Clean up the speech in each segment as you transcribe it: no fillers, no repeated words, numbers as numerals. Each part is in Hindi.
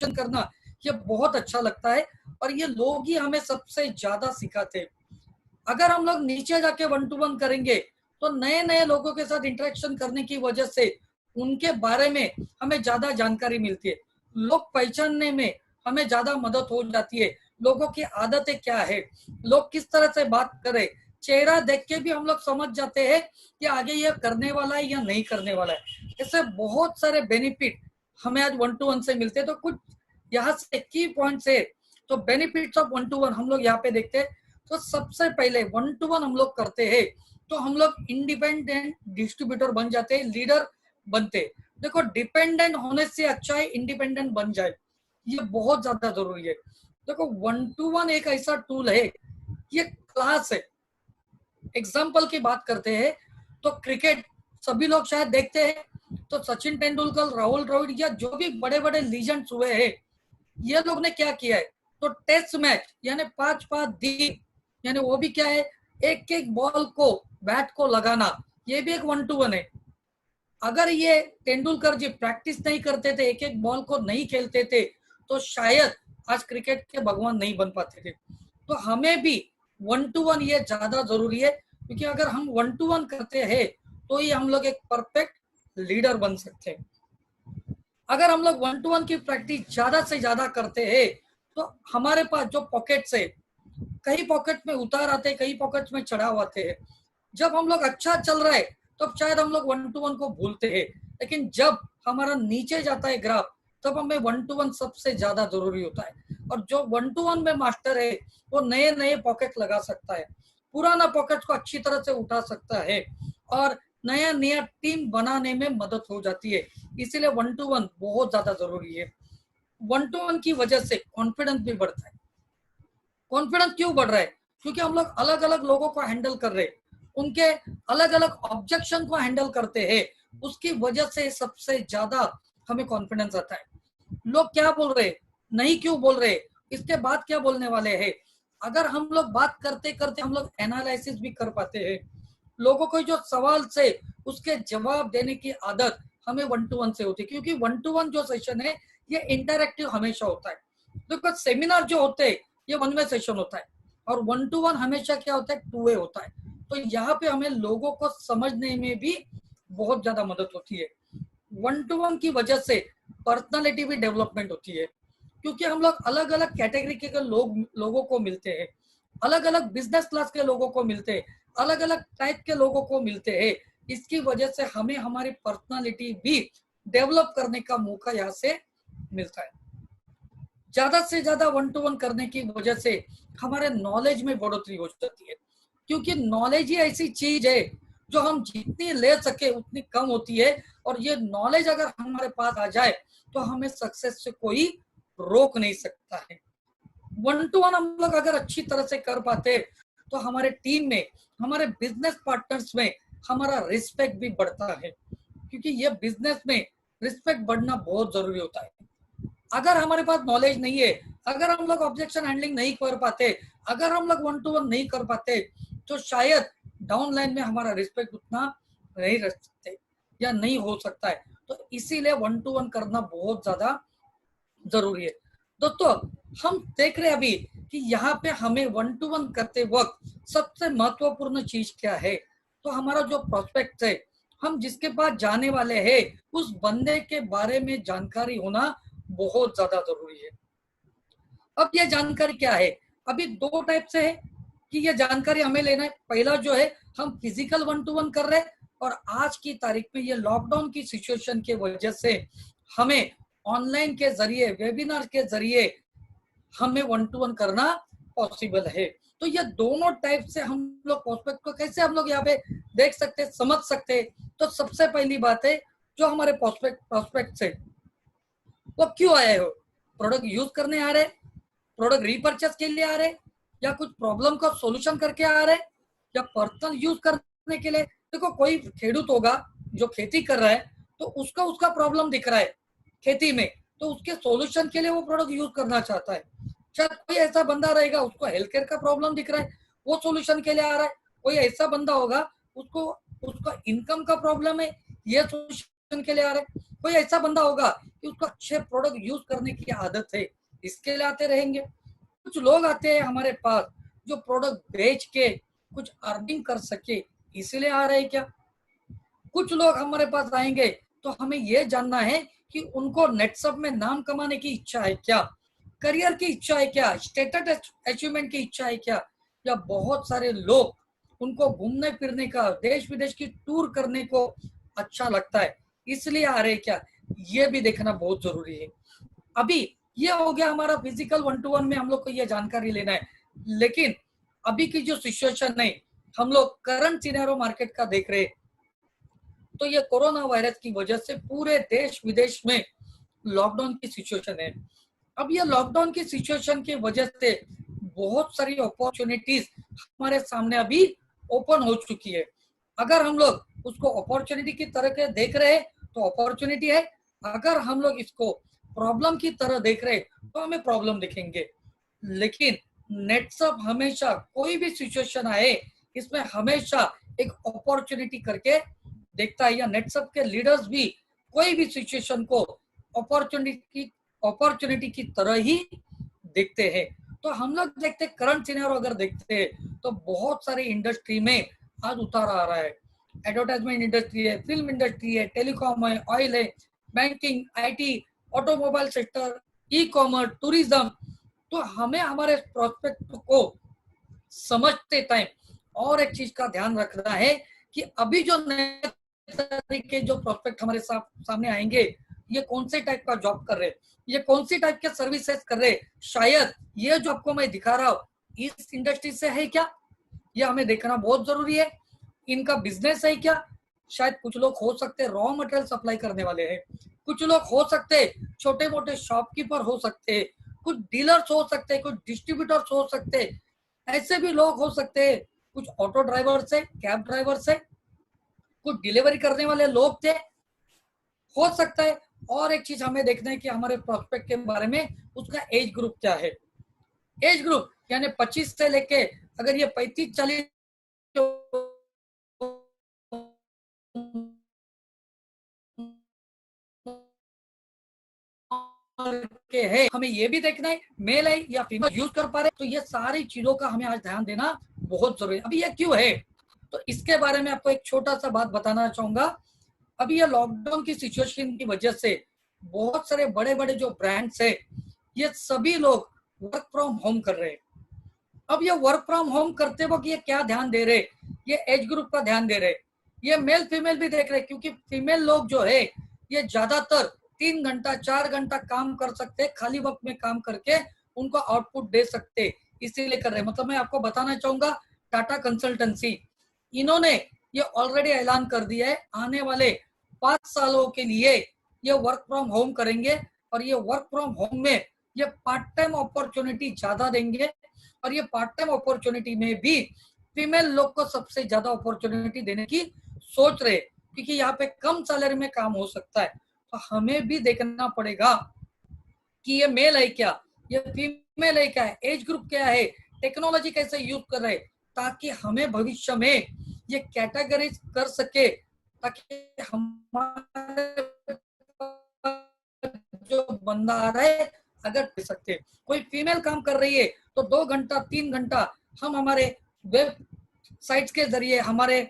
करना ये बहुत अच्छा लगता है और ये लोग ही हमें सबसे ज्यादा सिखाते हैं। अगर हम लोग नीचे जाके 1-to-1 करेंगे तो नए नए लोगों के साथ इंटरेक्शन करने की वजह से उनके बारे में हमें ज्यादा जानकारी मिलती है, लोग पहचानने में हमें ज्यादा मदद हो जाती है, लोगों की आदतें क्या है, लोग किस तरह से बात करें, चेहरा देख के भी हम लोग समझ जाते हैं कि आगे ये करने वाला है या नहीं करने वाला है। ऐसे बहुत सारे बेनिफिट हमें आज 1-to-1 से मिलते हैं। तो कुछ यहाँ से की पॉइंट्स है, तो बेनिफिट्स ऑफ 1-to-1 हम लोग यहाँ पे देखते हैं। तो सबसे पहले 1-to-1 हम लोग करते हैं तो हम लोग इंडिपेंडेंट डिस्ट्रीब्यूटर बन जाते हैं, लीडर बनते हैं। देखो डिपेंडेंट होने से अच्छा है इंडिपेंडेंट बन जाए, ये बहुत ज्यादा जरूरी है। देखो 1-to-1 एक ऐसा टूल है, ये क्लास है। एग्जाम्पल की बात करते हैं तो क्रिकेट सभी लोग शायद देखते हैं, तो सचिन तेंदुलकर, राहुल द्रविड़ या जो भी बड़े बड़े लीजेंड्स हुए हैं, ये लोग ने क्या किया है, तो टेस्ट मैच यानी 5-5 दिन, यानी वो भी क्या है, एक एक बॉल को बैट को लगाना, ये भी एक 1-to-1 है। अगर ये तेंदुलकर जी प्रैक्टिस नहीं करते थे, एक एक बॉल को नहीं खेलते थे, तो शायद आज क्रिकेट के भगवान नहीं बन पाते थे। तो हमें भी 1-to-1 ये ज्यादा जरूरी है, क्योंकि अगर हम 1-to-1 करते हैं तो ही हम लोग एक परफेक्ट लीडर बन सकते हैं। अगर हम लोग 1-to-1 की प्रैक्टिस ज्यादा से ज्यादा करते हैं तो हमारे पास जो पॉकेट्स है, कई पॉकेट में उतार आते हैं, कई पॉकेट्स में चढ़ाव आते हैं। जब हम लोग अच्छा चल रहा है तो शायद हम लोग 1-to-1 को भूलते हैं, लेकिन जब हमारा नीचे जाता है ग्राफ, तब हमें 1-to-1 सबसे ज्यादा जरूरी होता है। और जो 1-to-1 में मास्टर है वो नए नए पॉकेट लगा सकता है, पुराना पॉकेट को अच्छी तरह से उठा सकता है और नया नया टीम बनाने में मदद हो जाती है। इसीलिए 1-to-1 बहुत ज्यादा जरूरी है। 1-to-1 की वजह से कॉन्फिडेंस भी बढ़ता है। कॉन्फिडेंस क्यों बढ़ रहा है, क्योंकि हम लोग अलग अलग लोगों को हैंडल कर रहे हैं, उनके अलग अलग ऑब्जेक्शन को हैंडल करते हैं, उसकी वजह से सबसे ज्यादा हमें कॉन्फिडेंस आता है। लोग क्या बोल रहे, नहीं क्यों बोल रहे, इसके बाद क्या बोलने वाले हैं। अगर हम लोग बात करते करते हम लोग एनालिसिस भी कर पाते हैं, लोगों को जो सवाल से उसके जवाब देने की आदत हमें 1-to-1 से होती है, क्योंकि 1-to-1 जो सेशन है ये इंटरैक्टिव हमेशा होता है। देखो सेमिनार जो होते हैं ये 1 वे सेशन होता है, और 1-to-1 हमेशा क्या होता है, 2 वे होता है। तो यहाँ पे हमें लोगों को समझने में भी बहुत ज्यादा मदद होती है। 1-to-1 की वजह से पर्सनालिटी भी डेवलपमेंट होती है, क्योंकि हम लोग अलग अलग कैटेगरी के लोगों को मिलते हैं, अलग अलग बिजनेस क्लास के लोगों को मिलते हैं, अलग अलग टाइप के लोगों को मिलते हैं। इसकी वजह से हमें हमारी पर्सनालिटी भी डेवलप करने का मौका यहाँ से मिलता है। ज्यादा से ज्यादा 1-to-1 करने की वजह से हमारे नॉलेज में बढ़ोतरी हो जाती है, क्योंकि नॉलेज ही ऐसी चीज है जो हम जितनी ले सके उतनी कम होती है, और ये नॉलेज अगर हमारे पास आ जाए तो हमें सक्सेस से कोई रोक नहीं सकता है। 1-to-1 हम लोग अगर अच्छी तरह से कर पाते तो हमारे टीम में, हमारे बिजनेस पार्टनर्स में हमारा रिस्पेक्ट भी बढ़ता है, क्योंकि ये बिजनेस में रिस्पेक्ट बढ़ना बहुत जरूरी होता है। अगर हमारे पास नॉलेज नहीं है, अगर हम लोग ऑब्जेक्शन हैंडलिंग नहीं कर पाते, अगर हम लोग 1-to-1 नहीं कर पाते, तो शायद डाउन लाइन में हमारा रिस्पेक्ट उतना नहीं रख सकते या नहीं हो सकता है। तो इसीलिए 1-to-1 करना बहुत ज्यादा जरूरी है। दोस्तों हम देख रहे हैं अभी कि यहाँ पे हमें 1-to-1 करते वक्त सबसे महत्वपूर्ण चीज क्या है, तो हमारा जो प्रोस्पेक्ट है, हम जिसके पास जाने वाले हैं, उस बंदे के बारे में जानकारी होना बहुत ज्यादा जरूरी है। अब ये जानकारी क्या है, अभी 2 टाइप से है कि ये जानकारी हमें लेना है। पहला जो है, हम फिजिकल 1-to-1 कर रहे हैं, और आज की तारीख में ये लॉकडाउन की सिचुएशन के वजह से हमें ऑनलाइन के जरिए, वेबिनार के जरिए हमें 1-to-1 करना पॉसिबल है। तो ये दोनों टाइप से हम लोग प्रोस्पेक्ट को कैसे हम लोग यहाँ पे देख सकते, समझ सकते। तो सबसे पहली बात है, जो हमारे प्रोस्पेक्ट है वो क्यों आए हो, प्रोडक्ट यूज करने आ रहे, प्रोडक्ट रीपर्चेस के लिए आ रहे, या कुछ प्रॉब्लम का सॉल्यूशन करके आ रहे, या पर्सनल यूज करने के लिए। देखो कोई खेडूत होगा जो खेती कर रहा है, तो उसका प्रॉब्लम दिख रहा है खेती में, तो उसके सॉल्यूशन के लिए वो प्रोडक्ट यूज करना चाहता है। शायद कोई ऐसा बंदा रहेगा उसको हेल्थ केयर का प्रॉब्लम दिख रहा है, वो सॉल्यूशन के लिए आ रहा है। कोई ऐसा बंदा होगा उसको उसका इनकम का प्रॉब्लम है, ये के लिए आ रहे हैं, कोई ऐसा बंदा होगा कि उसको अच्छे प्रोडक्ट यूज करने की आदत है, इसके लिए आते रहेंगे। कुछ लोग आते हैं हमारे पास जो प्रोडक्ट बेच के कुछ अर्निंग कर सके, इसीलिए आ रहे हैं क्या। कुछ लोग हमारे पास आएंगे तो हमें यह जानना है कि उनको नेटसप में नाम कमाने की इच्छा है क्या, करियर की इच्छा है क्या, स्टेटस अचीवमेंट की इच्छा है क्या, या बहुत सारे लोग उनको घूमने फिरने का, देश विदेश की टूर करने को अच्छा लगता है, इसलिए आ रहे क्या, ये भी देखना बहुत जरूरी है। अभी ये हो गया हमारा फिजिकल 1-to-1 में हम लोग को ये जानकारी लेना है। लेकिन अभी की जो सिचुएशन है, हम लोग करंट सिनेरियो मार्केट का देख रहे हैं, तो ये कोरोना वायरस की वजह से पूरे देश विदेश में लॉकडाउन की सिचुएशन है। अब ये लॉकडाउन की सिचुएशन की वजह से बहुत सारी अपॉर्चुनिटीज हमारे सामने अभी ओपन हो चुकी है। अगर हम लोग उसको अपॉर्चुनिटी की तरह के देख रहे हैं तो अपॉर्चुनिटी है, अगर हम लोग इसको प्रॉब्लम की तरह देख रहे हैं तो हमें प्रॉब्लम दिखेंगे। लेकिन नेटसप हमेशा कोई भी सिचुएशन आए, इसमें हमेशा एक अपॉर्चुनिटी करके देखता है, या नेटसप के लीडर्स भी कोई भी सिचुएशन को अपॉर्चुनिटी की तरह ही देखते हैं। तो हम लोग देखते करंट सिनेरियो अगर देखते हैं तो बहुत सारे इंडस्ट्री में आज उतार आ रहा है। एडवर्टाइजमेंट इंडस्ट्री है, फिल्म इंडस्ट्री है, टेलीकॉम है, ऑयल है, banking, IT, automobile sector, e commerce, tourism. तो हमें हमारे प्रोस्पेक्ट को समझते टाइम और एक चीज का ध्यान रखना है कि अभी जो नए तरीके जो प्रोस्पेक्ट हमारे सामने आएंगे, ये कौन से टाइप का जॉब कर रहे हैं, ये कौन सी टाइप के सर्विसेज कर रहे हैं, शायद ये जो आपको मैं दिखा रहा हूँ इस इंडस्ट्री से है क्या, ये हमें देखना बहुत जरूरी है। इनका बिजनेस है क्या, शायद कुछ लोग हो सकते हैं रॉ मटेरियल सप्लाई करने वाले हैं, कुछ लोग हो सकते हैं छोटे मोटे शॉपकीपर हो सकते हैं, कुछ डीलर्स हो सकते हैं, कुछ डिस्ट्रीब्यूटर्स हो सकते हैं, ऐसे भी लोग हो सकते हैं, कुछ ऑटो ड्राइवर से, कैब ड्राइवर से, कुछ डिलीवरी करने वाले लोग थे, हो सकता है। और एक चीज हमें देखना है कि हमारे प्रोस्पेक्ट के बारे में उसका एज ग्रुप क्या है। एज ग्रुप यानी 25 से लेके अगर ये 35-40 के है, हमें ये भी देखना है मेल है या फीमेल यूज कर पा रहे, तो ये सारी चीजों का हमें आज ध्यान देना बहुत जरूरी है। अभी ये क्यों है, तो इसके बारे में आपको एक छोटा सा बात बताना चाहूंगा। अभी ये लॉकडाउन की सिचुएशन की वजह से बहुत सारे बड़े बड़े जो ब्रांड्स है, ये सभी लोग वर्क फ्रॉम होम कर रहे हैं। अब ये वर्क फ्रॉम होम करते वक्त ये क्या ध्यान दे रहे, ये एज ग्रुप का ध्यान दे रहे, ये मेल फीमेल भी देख रहे, क्योंकि फीमेल लोग जो है ये ज्यादातर 3 घंटा 4 घंटा काम कर सकते, खाली वक्त में काम करके उनको आउटपुट दे सकते, इसीलिए कर रहे। मतलब मैं आपको बताना चाहूंगा, टाटा कंसल्टेंसी इन्होंने ये ऑलरेडी ऐलान कर दिया है, आने वाले 5 सालों के लिए ये वर्क फ्रॉम होम करेंगे, और ये वर्क फ्रॉम होम में ये पार्ट टाइम अपॉर्चुनिटी ज्यादा देंगे, और ये पार्ट टाइम अपॉर्चुनिटी में भी फीमेल लोग को सबसे ज्यादा अपॉर्चुनिटी देने की सोच रहे, क्योंकि यहाँ पे कम सैलरी में काम हो सकता है। तो हमें भी देखना पड़ेगा कि ये मेल है क्या, ये फीमेल है क्या, एज ग्रुप क्या है, टेक्नोलॉजी कैसे यूज कर रहे, ताकि हमें भविष्य में ये कैटेगराइज कर सके, ताकि हमारे जो बंदा आ रहा है अगर दे सकते, कोई फीमेल काम कर रही है तो 2 घंटा 3 घंटा हम हमारे वेबसाइट्स के जरिए, हमारे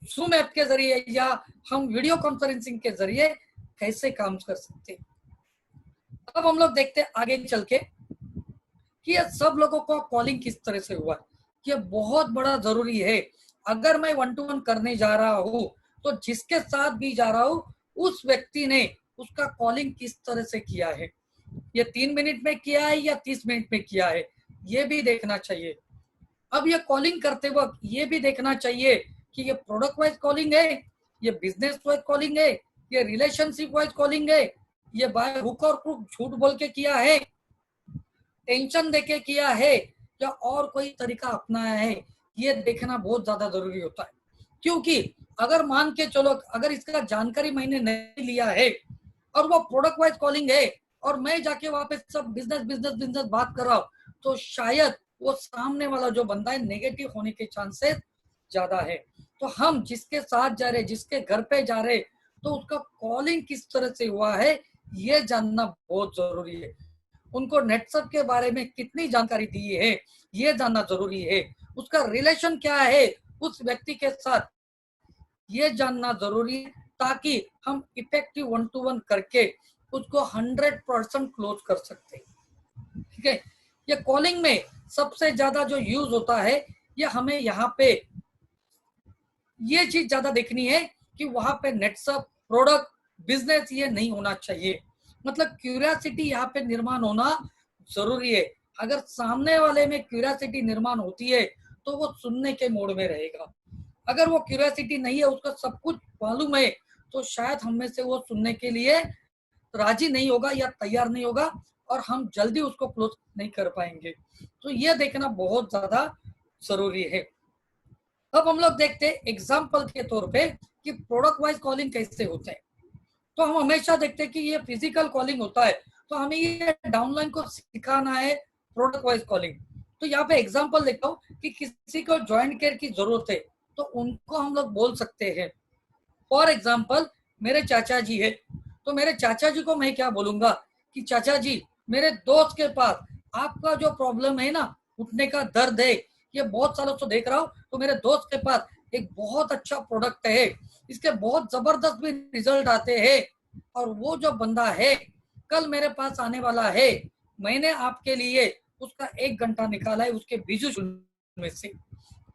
जूम ऐप के जरिए, या हम वीडियो कॉन्फ्रेंसिंग के जरिए कैसे काम कर सकते। अब हम लोग देखते हैं आगे चल के कि ये सब लोगों को कॉलिंग किस तरह से हुआ, ये बहुत बड़ा जरूरी है। अगर मैं 1-to-1 करने जा रहा हूँ तो जिसके साथ भी जा रहा हूँ उस व्यक्ति ने उसका कॉलिंग किस तरह से किया है, ये 3 मिनट में किया है या 30 मिनट में किया है, ये भी देखना चाहिए। अब ये कॉलिंग करते वक्त ये भी देखना चाहिए कि ये प्रोडक्ट वाइज कॉलिंग है, ये बिजनेस वाइज कॉलिंग है, ये रिलेशनशिप वाइज कॉलिंग है, ये बाय हुक और क्रुक झूठ बोल के किया है, टेंशन देके किया है, या और कोई तरीका अपनाया है, ये देखना बहुत ज्यादा जरूरी होता है। क्योंकि अगर मान के चलो, अगर इसका जानकारी मैंने नहीं लिया है और वो प्रोडक्ट वाइज कॉलिंग है और मैं जाके वहां पे सब बिजनेस बिजनेस बिजनेस बात कर रहा हूँ, तो शायद वो सामने वाला जो बंदा है नेगेटिव होने के चांसेस ज्यादा है। तो हम जिसके साथ जा रहे, जिसके घर पे जा रहे, तो उसका कॉलिंग किस तरह से हुआ है ये जानना बहुत जरूरी है। उनको नेटवर्क के बारे में कितनी जानकारी दी है ये जानना जरूरी है। उसका रिलेशन क्या है उस व्यक्ति के साथ ये जानना जरूरी है, ताकि हम इफेक्टिव 1-to-1 करके उसको 100% क्लोज कर सकते हैं। ठीक है, ये कॉलिंग में सबसे ज्यादा जो यूज होता है, ये हमें यहाँ पे ये चीज ज्यादा देखनी है कि वहां पे नेटवर्क, प्रोडक्ट, बिजनेस ये नहीं होना चाहिए। मतलब क्यूरियोसिटी यहाँ पे निर्माण होना जरूरी है। अगर सामने वाले में क्यूरियोसिटी निर्माण होती है तो वो सुनने के मोड में रहेगा। अगर वो क्यूरियोसिटी नहीं है, उसका सब कुछ मालूम है, तो शायद हम में से वो सुनने के लिए राजी नहीं होगा या तैयार नहीं होगा, और हम जल्दी उसको क्लोज नहीं कर पाएंगे। तो ये देखना बहुत ज्यादा जरूरी है। अब हम लोग देखते हैं एग्जाम्पल के तौर पे कि प्रोडक्ट वाइज कॉलिंग कैसे होते हैं। तो हम हमेशा देखते हैं कि ये फिजिकल कॉलिंग होता है, तो हमें ये डाउनलाइन को सिखाना है प्रोडक्ट वाइज कॉलिंग। तो यहाँ पे एग्जांपल देखता हूँ कि किसी को जॉइंट केयर की जरूरत है, तो उनको हम लोग बोल सकते हैं। फॉर एग्जाम्पल मेरे चाचा जी है, तो मेरे चाचा जी को मैं क्या बोलूंगा कि चाचा जी, मेरे दोस्त के पास आपका जो प्रॉब्लम है ना, उठने का दर्द है, ये बहुत सालों से देख रहा हूँ, तो मेरे दोस्त के पास एक बहुत अच्छा प्रोडक्ट है, इसके बहुत जबरदस्त भी रिजल्ट आते हैं, और वो जो बंदा है कल मेरे पास आने वाला है, मैंने आपके लिए उसका 1 घंटा निकाला है उसके विजुअल में से।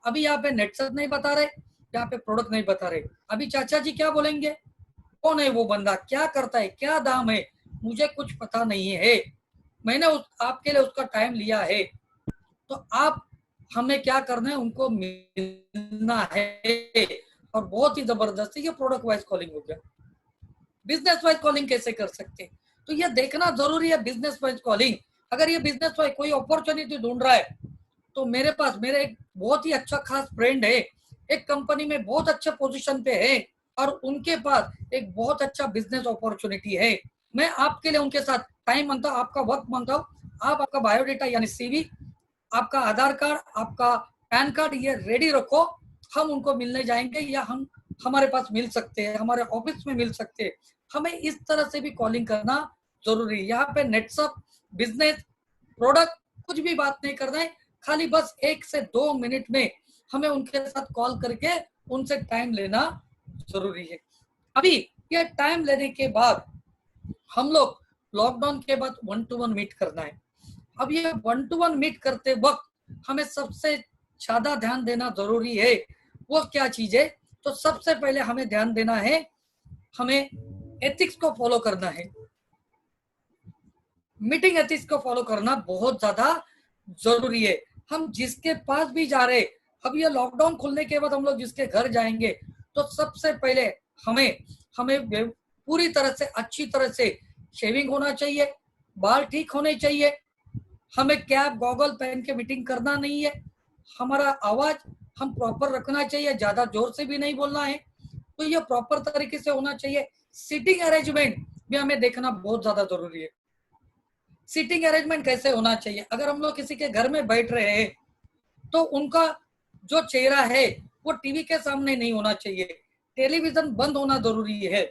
अभी यहाँ पे नेटवर्क नहीं बता रहे, यहाँ पे प्रोडक्ट नहीं बता रहे, अभी चाचा जी क्या बोलेंगे, कौन है वो बंदा, क्या करता है, क्या दाम है, मुझे कुछ पता नहीं है, मैंने आपके लिए उसका टाइम लिया है, तो आप हमें क्या करना है, उनको मिलना है। और बहुत ही जबरदस्त ये प्रोडक्ट वाइज कॉलिंग हो गया। बिजनेस वाइज कॉलिंग कैसे कर सकते हैं, तो ये देखना जरूरी है। बिजनेस वाइज कॉलिंग, अगर ये बिजनेस वाइज कोई अपॉर्चुनिटी ढूंढ रहा है, तो मेरे पास मेरे एक बहुत ही अच्छा खास फ्रेंड है, एक कंपनी में बहुत अच्छे पोजीशन पे है, और उनके पास एक बहुत अच्छा बिजनेस अपॉर्चुनिटी है, मैं आपके लिए उनके साथ टाइम मांगता हूँ, आपका वक्त मांगता हूँ। आप आपका बायोडेटा यानी सीवी, आपका आधार कार्ड, आपका पैन कार्ड ये रेडी रखो, हम उनको मिलने जाएंगे, या हम हमारे पास मिल सकते हैं, हमारे ऑफिस में मिल सकते हैं। हमें इस तरह से भी कॉलिंग करना जरूरी है। यहाँ पे नेटवर्क, बिजनेस, प्रोडक्ट कुछ भी बात नहीं करना है, खाली बस 1 से 2 मिनट में हमें उनके साथ कॉल करके उनसे टाइम लेना जरूरी है। अभी ये टाइम लेने के बाद हम लोग लॉकडाउन के बाद 1-to-1 मीट करना है। अब ये 1-to-1 मीट करते वक्त हमें सबसे ज्यादा ध्यान देना जरूरी है। वो क्या चीज है, तो सबसे पहले हमें ध्यान देना है, हमें एथिक्स को फॉलो करना है। मीटिंग एथिक्स को फॉलो करना बहुत ज्यादा जरूरी है। हम जिसके पास भी जा रहे, अब ये लॉकडाउन खुलने के बाद हम लोग जिसके घर जाएंगे, तो सबसे पहले हमें हमें पूरी तरह से अच्छी तरह से शेविंग होना चाहिए, बाल ठीक होने चाहिए, हमें कैप गॉगल पहन के मीटिंग करना नहीं है, हमारा आवाज हम प्रॉपर रखना चाहिए, ज्यादा जोर से भी नहीं बोलना है, तो ये प्रॉपर तरीके से होना चाहिए। सीटिंग अरेंजमेंट भी हमें देखना बहुत ज्यादा जरूरी है। सीटिंग अरेंजमेंट कैसे होना चाहिए, अगर हम लोग किसी के घर में बैठ रहे हैं, तो उनका जो चेहरा है वो टीवी के सामने नहीं होना चाहिए, टेलीविजन बंद होना जरूरी है।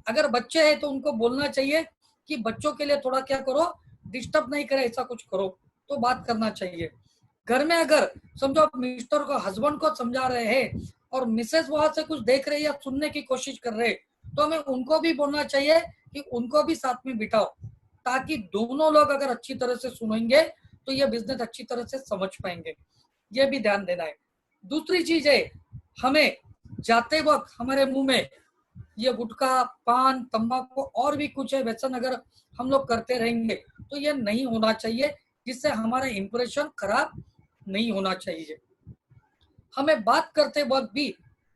अगर बच्चे हैं तो उनको बोलना चाहिए कि बच्चों के लिए थोड़ा क्या करो, डिस्टर्ब नहीं करे, ऐसा कुछ करो, तो बात करना चाहिए। घर में अगर समझो आप मिस्टर को, हस्बैंड को समझा रहे हैं, और मिसेस वहां से कुछ देख रही है या सुनने की कोशिश कर रहे, तो हमें उनको भी बोलना चाहिए कि उनको भी साथ में बिठाओ, ताकि दोनों लोग अगर अच्छी तरह से सुनेंगे तो ये बिजनेस अच्छी तरह से समझ पाएंगे। ये भी ध्यान देना है। दूसरी चीज है, हमें जाते वक्त हमारे मुंह में ये गुटखा, पान, तंबाकू और भी कुछ है व्यसन अगर हम लोग करते रहेंगे, तो ये नहीं होना चाहिए, जिससे हमारा इंप्रेशन खराब नहीं होना चाहिए। हमें बात करते वक्त भी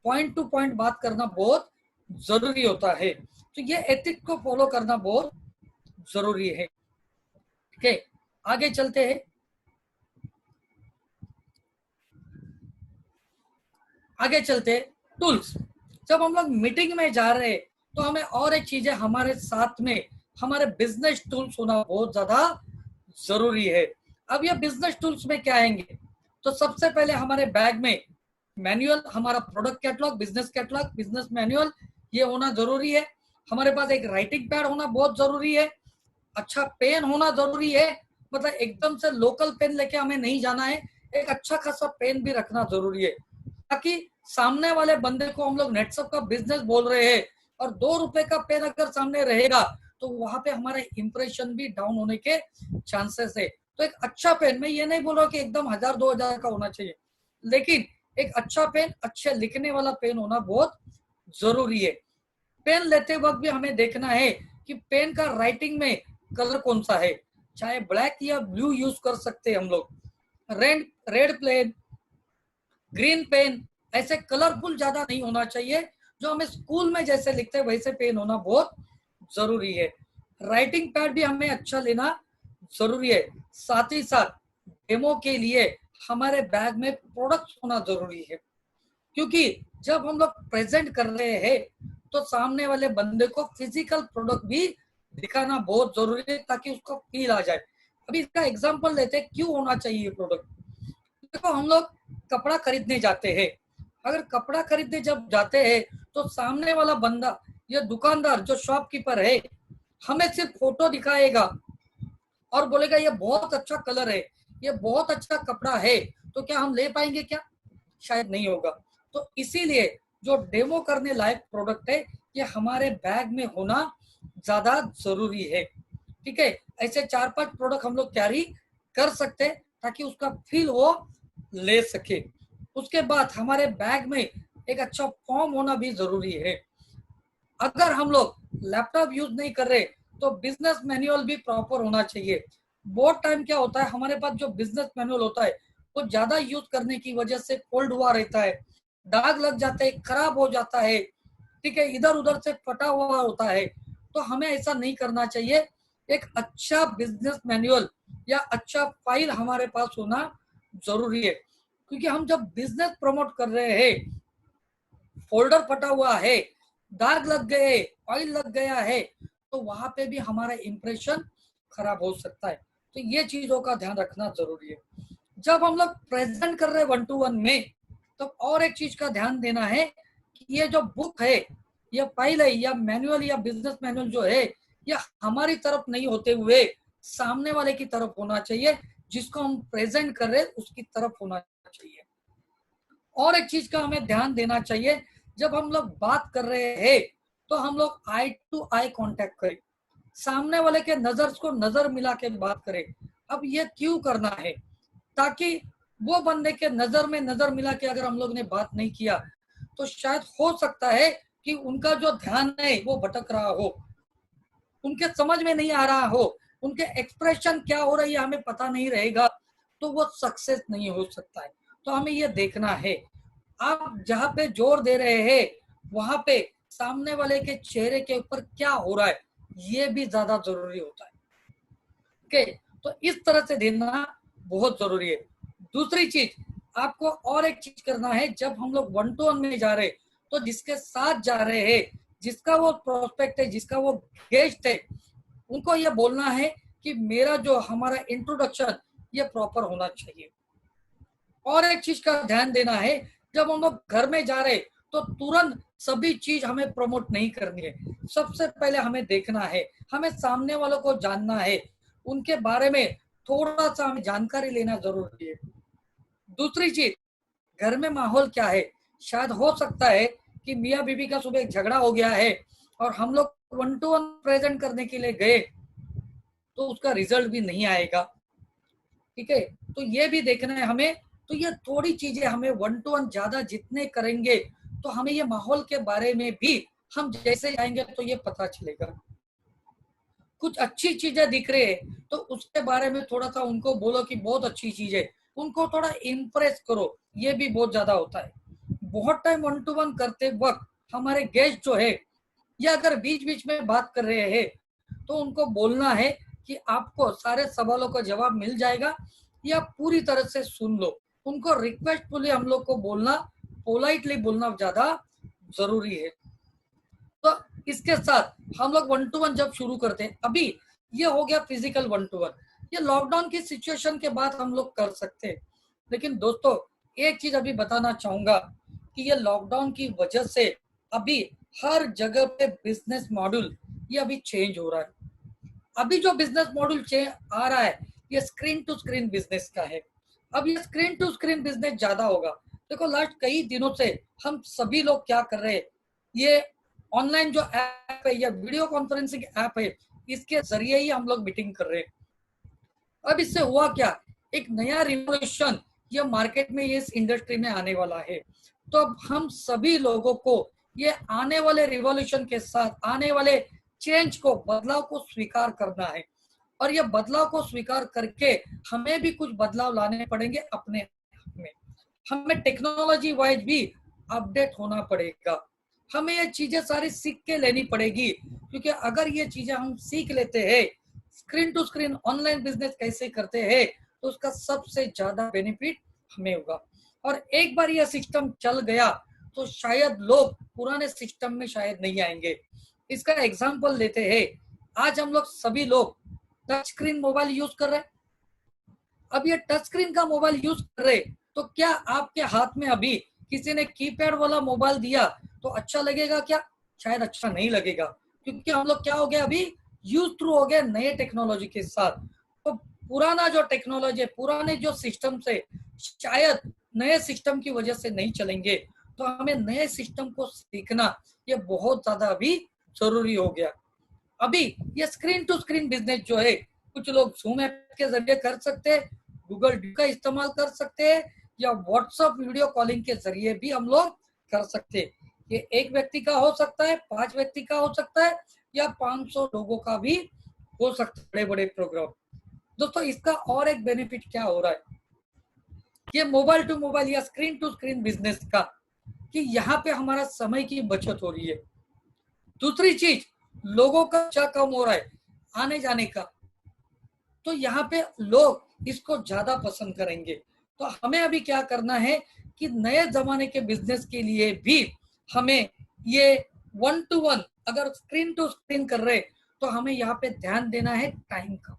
पॉइंट टू पॉइंट बात करना बहुत जरूरी होता है। तो ये एथिक को फॉलो करना बहुत जरूरी है। ठीक है, आगे चलते हैं। आगे चलते टूल्स। जब हम लोग मीटिंग में जा रहे हैं, तो हमें और एक चीज है, हमारे साथ में हमारे बिजनेस टूल्स होना बहुत ज्यादा जरूरी है। अब ये बिजनेस टूल्स में क्या आएंगे, तो सबसे पहले हमारे बैग में मैनुअल, हमारा प्रोडक्ट कैटलॉग, बिजनेस मैनुअल, ये होना जरूरी है। हमारे पास एक राइटिंग पैड होना बहुत जरूरी है। अच्छा पेन होना जरूरी है, मतलब एकदम से लोकल पेन लेके हमें नहीं जाना है, एक अच्छा खासा पेन भी रखना जरूरी है, ताकि सामने वाले बंदे को हम लोग नेटसप का बिजनेस बोल रहे हैं और 2 रुपए का पेन अगर सामने रहेगा तो वहां पे हमारा इंप्रेशन भी डाउन होने के चांसेस है। तो एक अच्छा पेन, मैं ये नहीं बोल रहा कि एकदम 1000-2000 का होना चाहिए, लेकिन एक अच्छा पेन, अच्छे लिखने वाला पेन होना बहुत जरूरी है। पेन लेते वक्त भी हमें देखना है कि पेन का राइटिंग में कलर कौन सा है, चाहे ब्लैक या ब्लू यूज कर सकते हैं हम लोग, red red pen, green pen, ऐसे कलरफुल ज्यादा नहीं होना चाहिए। जो हमें स्कूल में जैसे लिखते हैं वैसे पेन होना बहुत जरूरी है। राइटिंग पैड भी हमें अच्छा लेना जरूरी है। साथ ही साथ डेमो के लिए हमारे बैग में प्रोडक्ट्स होना जरूरी है, क्योंकि जब हम लोग प्रेजेंट कर रहे हैं तो सामने वाले बंदे को फिजिकल प्रोडक्ट भी दिखाना बहुत जरूरी है, ताकि उसको फील आ जाए। अभी इसका एग्जांपल लेते हैं, क्यों होना चाहिए प्रोडक्ट। देखो हम लोग कपड़ा खरीदने जाते हैं, अगर कपड़ा खरीदने जब जाते हैं तो सामने वाला बंदा या दुकानदार जो शॉपकीपर है हमें सिर्फ फोटो दिखाएगा और बोलेगा ये बहुत अच्छा कलर है, ये बहुत अच्छा कपड़ा है, तो क्या हम ले पाएंगे क्या? शायद नहीं होगा। तो इसीलिए जो डेमो करने लायक प्रोडक्ट है ये हमारे बैग में होना ज्यादा जरूरी है। ठीक है, ऐसे 4-5 प्रोडक्ट हम लोग कैरी कर सकते हैं ताकि उसका फील वो ले सके। उसके बाद हमारे बैग में एक अच्छा फॉर्म होना भी जरूरी है। अगर हम लोग लैपटॉप यूज नहीं कर रहे तो बिजनेस मैनुअल भी प्रॉपर होना चाहिए। बहुत टाइम क्या होता है, हमारे पास जो बिजनेस मैनुअल होता है वो ज्यादा यूज करने की वजह से फोल्ड हुआ रहता है, दाग लग जाते हैं, खराब हो जाता है, ठीक है, इधर उधर से फटा हुआ होता है। तो हमें ऐसा नहीं करना चाहिए। एक अच्छा बिजनेस मैनुअल या अच्छा फाइल हमारे पास होना जरूरी है, क्योंकि हम जब बिजनेस प्रमोट कर रहे हैं, फोल्डर फटा हुआ है, दाग लग गए, ऑयल लग गया है, तो वहां पे भी हमारा इंप्रेशन खराब हो सकता है। तो ये चीजों का ध्यान रखना जरूरी है। जब हम लोग प्रेजेंट कर रहे हैं 1-to-1 में, तो और एक चीज का ध्यान देना है कि ये जो बुक है, ये फाइल है या मैनुअल या बिजनेस मैनुअल जो है, ये हमारी तरफ नहीं होते हुए सामने वाले की तरफ होना चाहिए, जिसको हम प्रेजेंट कर रहे हैं उसकी तरफ होना चाहिए। और एक चीज का हमें ध्यान देना चाहिए, जब हम लोग बात कर रहे हैं तो हम लोग आई टू आई कांटेक्ट करें, सामने वाले के नजर को नजर मिला के बात करें। अब ये क्यों करना है, ताकि वो बंदे के नजर में नजर मिला के अगर हम लोग ने बात नहीं किया तो शायद हो सकता है कि उनका जो ध्यान है वो भटक रहा हो, उनके समझ में नहीं आ रहा हो, उनके एक्सप्रेशन क्या हो रही है हमें पता नहीं रहेगा, तो वो सक्सेस नहीं हो सकता है। तो हमें ये देखना है, आप जहाँ पे जोर दे रहे हैं वहां पे सामने वाले के चेहरे के ऊपर क्या हो रहा है, ये भी ज्यादा जरूरी होता है। ओके, तो इस तरह से देना बहुत जरूरी है। दूसरी चीज, आपको और एक चीज करना है, जब हम लोग 1-to-1 में जा रहे हैं तो जिसके साथ जा रहे हैं, जिसका वो प्रोस्पेक्ट है, जिसका वो गेस्ट है, उनको ये बोलना है कि मेरा जो हमारा इंट्रोडक्शन ये प्रॉपर होना चाहिए। और एक चीज का ध्यान देना है, जब हम लोग घर में जा रहे तो तुरंत सभी चीज हमें प्रमोट नहीं करनी है। सबसे पहले हमें देखना है, हमें सामने वालों को जानना है, उनके बारे में थोड़ा सा हमें जानकारी लेना जरूरी है। दूसरी चीज, घर में माहौल क्या है। शायद हो सकता है कि मियाँ बीबी का सुबह एक झगड़ा हो गया है और हम लोग 1-to-1 प्रेजेंट करने के लिए गए तो उसका रिजल्ट भी नहीं आएगा। ठीक है, तो ये भी देखना है हमें। तो ये थोड़ी चीजें हमें 1-to-1 ज्यादा जितने करेंगे तो हमें ये माहौल के बारे में भी हम जैसे जाएंगे तो ये पता चलेगा। कुछ अच्छी चीजें दिख रही है तो उसके बारे में थोड़ा सा उनको बोलो कि बहुत अच्छी चीज है, उनको थोड़ा इम्प्रेस करो, ये भी बहुत ज्यादा होता है। बहुत टाइम 1-to-1 करते वक्त हमारे गेस्ट जो है, या अगर बीच बीच में बात कर रहे हैं तो उनको बोलना है कि आपको सारे सवालों का जवाब मिल जाएगा, या पूरी तरह से सुन लो। उनको रिक्वेस्टफुली हम लोग को बोलना, पोलाइटली बोलना ज्यादा जरूरी है। तो इसके साथ हम लोग 1-to-1 जब शुरू करते हैं, अभी ये हो गया फिजिकल 1-to-1, ये लॉकडाउन की सिचुएशन के बाद हम लोग कर सकते हैं। लेकिन दोस्तों एक चीज अभी बताना चाहूंगा कि ये लॉकडाउन की वजह से अभी हर जगह पे बिजनेस मॉड्यूल ये अभी चेंज हो रहा है। अभी जो बिजनेस मॉड्यूल आ रहा है ये स्क्रीन टू स्क्रीन बिजनेस का है। अब ये स्क्रीन टू स्क्रीन बिजनेस ज्यादा होगा। देखो लास्ट कई दिनों से हम सभी लोग क्या कर रहे हैं, ये ऑनलाइन जो ऐप है या वीडियो कॉन्फ्रेंसिंग ऐप है इसके जरिए ही हम लोग मीटिंग कर रहे हैं। अब इससे हुआ क्या, एक नया रिवॉल्यूशन ये मार्केट में ये इस इंडस्ट्री में आने वाला है। तो अब हम सभी लोगों को ये आने वाले रिवॉल्यूशन के साथ आने वाले चेंज को, बदलाव को स्वीकार करना है। और ये बदलाव को स्वीकार करके हमें भी कुछ बदलाव लाने पड़ेंगे अपने आप में। हमें टेक्नोलॉजी वाइज भी अपडेट होना पड़ेगा। हमें ये चीजें सारी सीख के लेनी पड़ेगी, क्योंकि अगर ये चीजें हम सीख लेते हैं, screen to screen online business कैसे करते हैं, तो उसका सबसे ज्यादा बेनिफिट हमें होगा। और एक बार ये सिस्टम चल गया तो शायद लोग पुराने सिस्टम में शायद नहीं आएंगे। इसका एग्जांपल लेते हैं, आज हम लोग सभी लोग टच स्क्रीन मोबाइल यूज कर रहे हैं। अब ये टच स्क्रीन का मोबाइल यूज कर रहे, तो क्या आपके हाथ में अभी किसी ने कीपैड वाला मोबाइल दिया तो अच्छा लगेगा क्या? शायद अच्छा नहीं लगेगा, क्योंकि हम लोग क्या हो गया, अभी यूज थ्रू हो गए नए टेक्नोलॉजी के साथ। तो पुराना जो टेक्नोलॉजी है, पुराने जो सिस्टम से शायद नए सिस्टम की वजह से नहीं चलेंगे। तो हमें नए सिस्टम को सीखना ये बहुत ज्यादा अभी जरूरी हो गया। अभी ये स्क्रीन टू स्क्रीन बिजनेस जो है, कुछ लोग जूम ऐप के जरिए कर सकते हैं, गूगल ड्यू का इस्तेमाल कर सकते हैं, या व्हाट्सएप वीडियो कॉलिंग के जरिए भी हम लोग कर सकते हैं। ये एक व्यक्ति का हो सकता है, 5 व्यक्ति का हो सकता है, या 500 लोगों का भी हो सकता है, बड़े बड़े प्रोग्राम। दोस्तों इसका और एक बेनिफिट क्या हो रहा है, ये मोबाइल टू मोबाइल या स्क्रीन टू स्क्रीन बिजनेस का, कि यहाँ पे हमारा समय की बचत हो रही है। दूसरी चीज, लोगों का खर्चा कम हो रहा है आने जाने का, तो यहाँ पे लोग इसको ज्यादा पसंद करेंगे। तो हमें अभी क्या करना है कि नए जमाने के बिजनेस के लिए भी हमें ये 1 to 1 अगर स्क्रीन टू स्क्रीन कर रहे, तो हमें यहाँ पे ध्यान देना है टाइम का।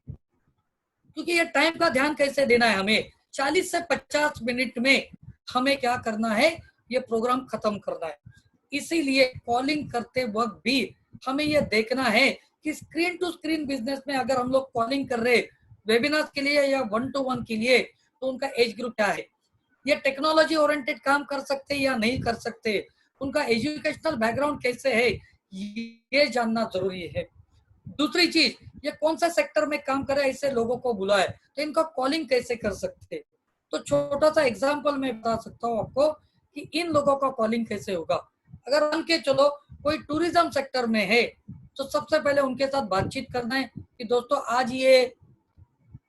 क्योंकि ये टाइम का ध्यान कैसे देना है, हमें 40 से 50 मिनट में हमें क्या करना है, ये प्रोग्राम खत्म करना है। इसीलिए कॉलिंग करते वक्त भी हमें ये देखना है कि स्क्रीन टू स्क्रीन बिजनेस में अगर हम लोग कॉलिंग कर रहे वेबिनार के लिए या 1 to 1 के लिए, तो उनका एज ग्रुप क्या है, ये टेक्नोलॉजी ओरिएंटेड काम कर सकते हैं या नहीं कर सकते, उनका एजुकेशनल बैकग्राउंड कैसे है, ये जानना जरूरी है। दूसरी चीज, ये कौन सा सेक्टर में काम करे ऐसे लोगों को बुलाए, तो इनका कॉलिंग कैसे कर सकते। तो छोटा सा एग्जांपल मैं बता सकता हूँ आपको कि इन लोगों का कॉलिंग कैसे होगा। अगर मान के चलो कोई टूरिज्म सेक्टर में है, तो सबसे पहले उनके साथ बातचीत करना है कि दोस्तों आज ये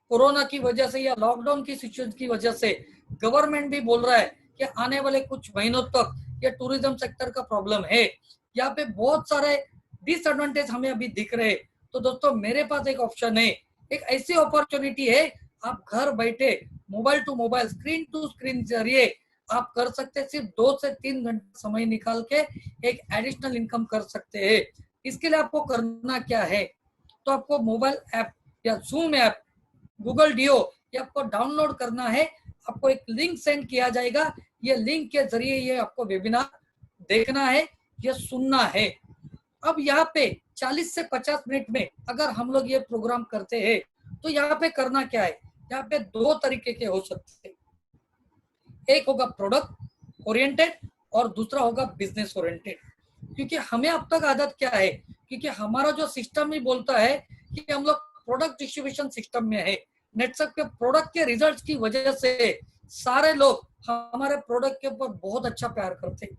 कोरोना की वजह से या लॉकडाउन की सिचुएशन की वजह से गवर्नमेंट भी बोल रहा है कि आने वाले कुछ महीनों तक ये टूरिज्म सेक्टर का प्रॉब्लम है, यहाँ पे बहुत सारे डिसएडवांटेज हमें अभी दिख रहे हैं। तो दोस्तों मेरे पास एक ऑप्शन है, एक ऐसी अपॉर्चुनिटी है, आप घर बैठे mobile to mobile screen to screen जरिए आप कर सकते हैं। सिर्फ 2 से 3 घंटे समय निकाल के एक एडिशनल इनकम कर सकते हैं। इसके लिए आपको करना क्या है, तो आपको मोबाइल ऐप या जूम ऐप, गूगल डियो, ये आपको डाउनलोड करना है। आपको एक लिंक सेंड किया जाएगा, ये लिंक के जरिए ये आपको वेबिनार देखना है, ये सुनना है। अब यहाँ पे 40 से 50 मिनट में अगर हम लोग ये प्रोग्राम करते हैं, तो यहाँ पे करना क्या है, यहाँ पे 2 तरीके के हो सकते हैं। एक होगा प्रोडक्ट ओरिएंटेड और दूसरा होगा बिजनेस ओरिएंटेड। क्योंकि हमें अब तक आदत क्या है, क्योंकि हमारा जो सिस्टम ही बोलता है कि हम लोग प्रोडक्ट डिस्ट्रीब्यूशन सिस्टम में है। नेटवर्क के प्रोडक्ट के रिजल्ट्स की वजह से सारे लोग हमारे प्रोडक्ट के ऊपर बहुत अच्छा प्यार करते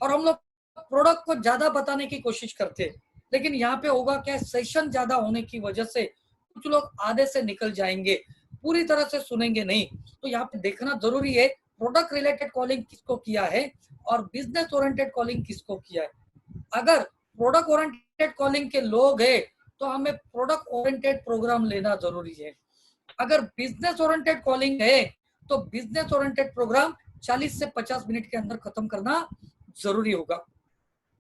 और हम लोग प्रोडक्ट को ज्यादा बताने की कोशिश करते। लेकिन यहाँ पे होगा क्या, सेशन ज्यादा होने की वजह से कुछ लोग आधे से निकल जाएंगे, पूरी तरह से सुनेंगे नहीं। तो यहाँ पे देखना जरूरी है प्रोडक्ट रिलेटेड कॉलिंग किसको किया है और बिजनेस ओरिएंटेड कॉलिंग किसको किया है। अगर प्रोडक्ट ओरिएंटेड कॉलिंग के लोग है तो हमें प्रोडक्ट ओरिएंटेड प्रोग्राम लेना जरूरी है। अगर बिजनेस ओरिएंटेड कॉलिंग है तो बिजनेस ओरिएंटेड प्रोग्राम 40 से 50 मिनट के अंदर खत्म करना जरूरी होगा।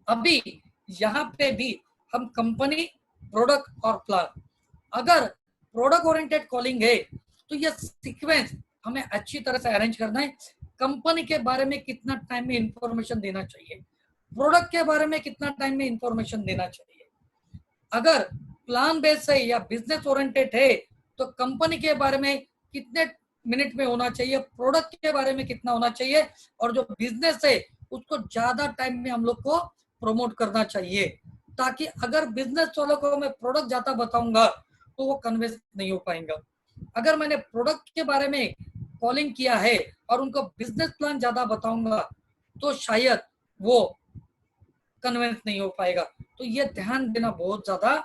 अभी यहाँ पे भी हम कंपनी, प्रोडक्ट और प्लान, अगर प्रोडक्ट ओरिएंटेड कॉलिंग है तो ये सीक्वेंस हमें अच्छी तरह से अरेंज करना है। कंपनी के बारे में कितना टाइम में इंफॉर्मेशन देना चाहिए, प्रोडक्ट के बारे में कितना टाइम में इंफॉर्मेशन देना चाहिए। अगर प्लान बेस्ड है या बिजनेस ओरिएंटेड है तो कंपनी के बारे में कितने मिनट में होना चाहिए, प्रोडक्ट के बारे में कितना होना चाहिए, और जो बिजनेस है उसको ज्यादा टाइम में हम लोग को प्रमोट करना चाहिए, ताकि अगर बिजनेस वालों को मैं प्रोडक्ट ज्यादा बताऊंगा तो वो कन्विंस नहीं हो पाएंगा। अगर मैंने प्रोडक्ट के बारे में कॉलिंग किया है और उनको बिजनेस प्लान ज्यादा बताऊंगा तो शायद वो कन्विंस नहीं हो पाएगा। तो ये ध्यान देना बहुत ज्यादा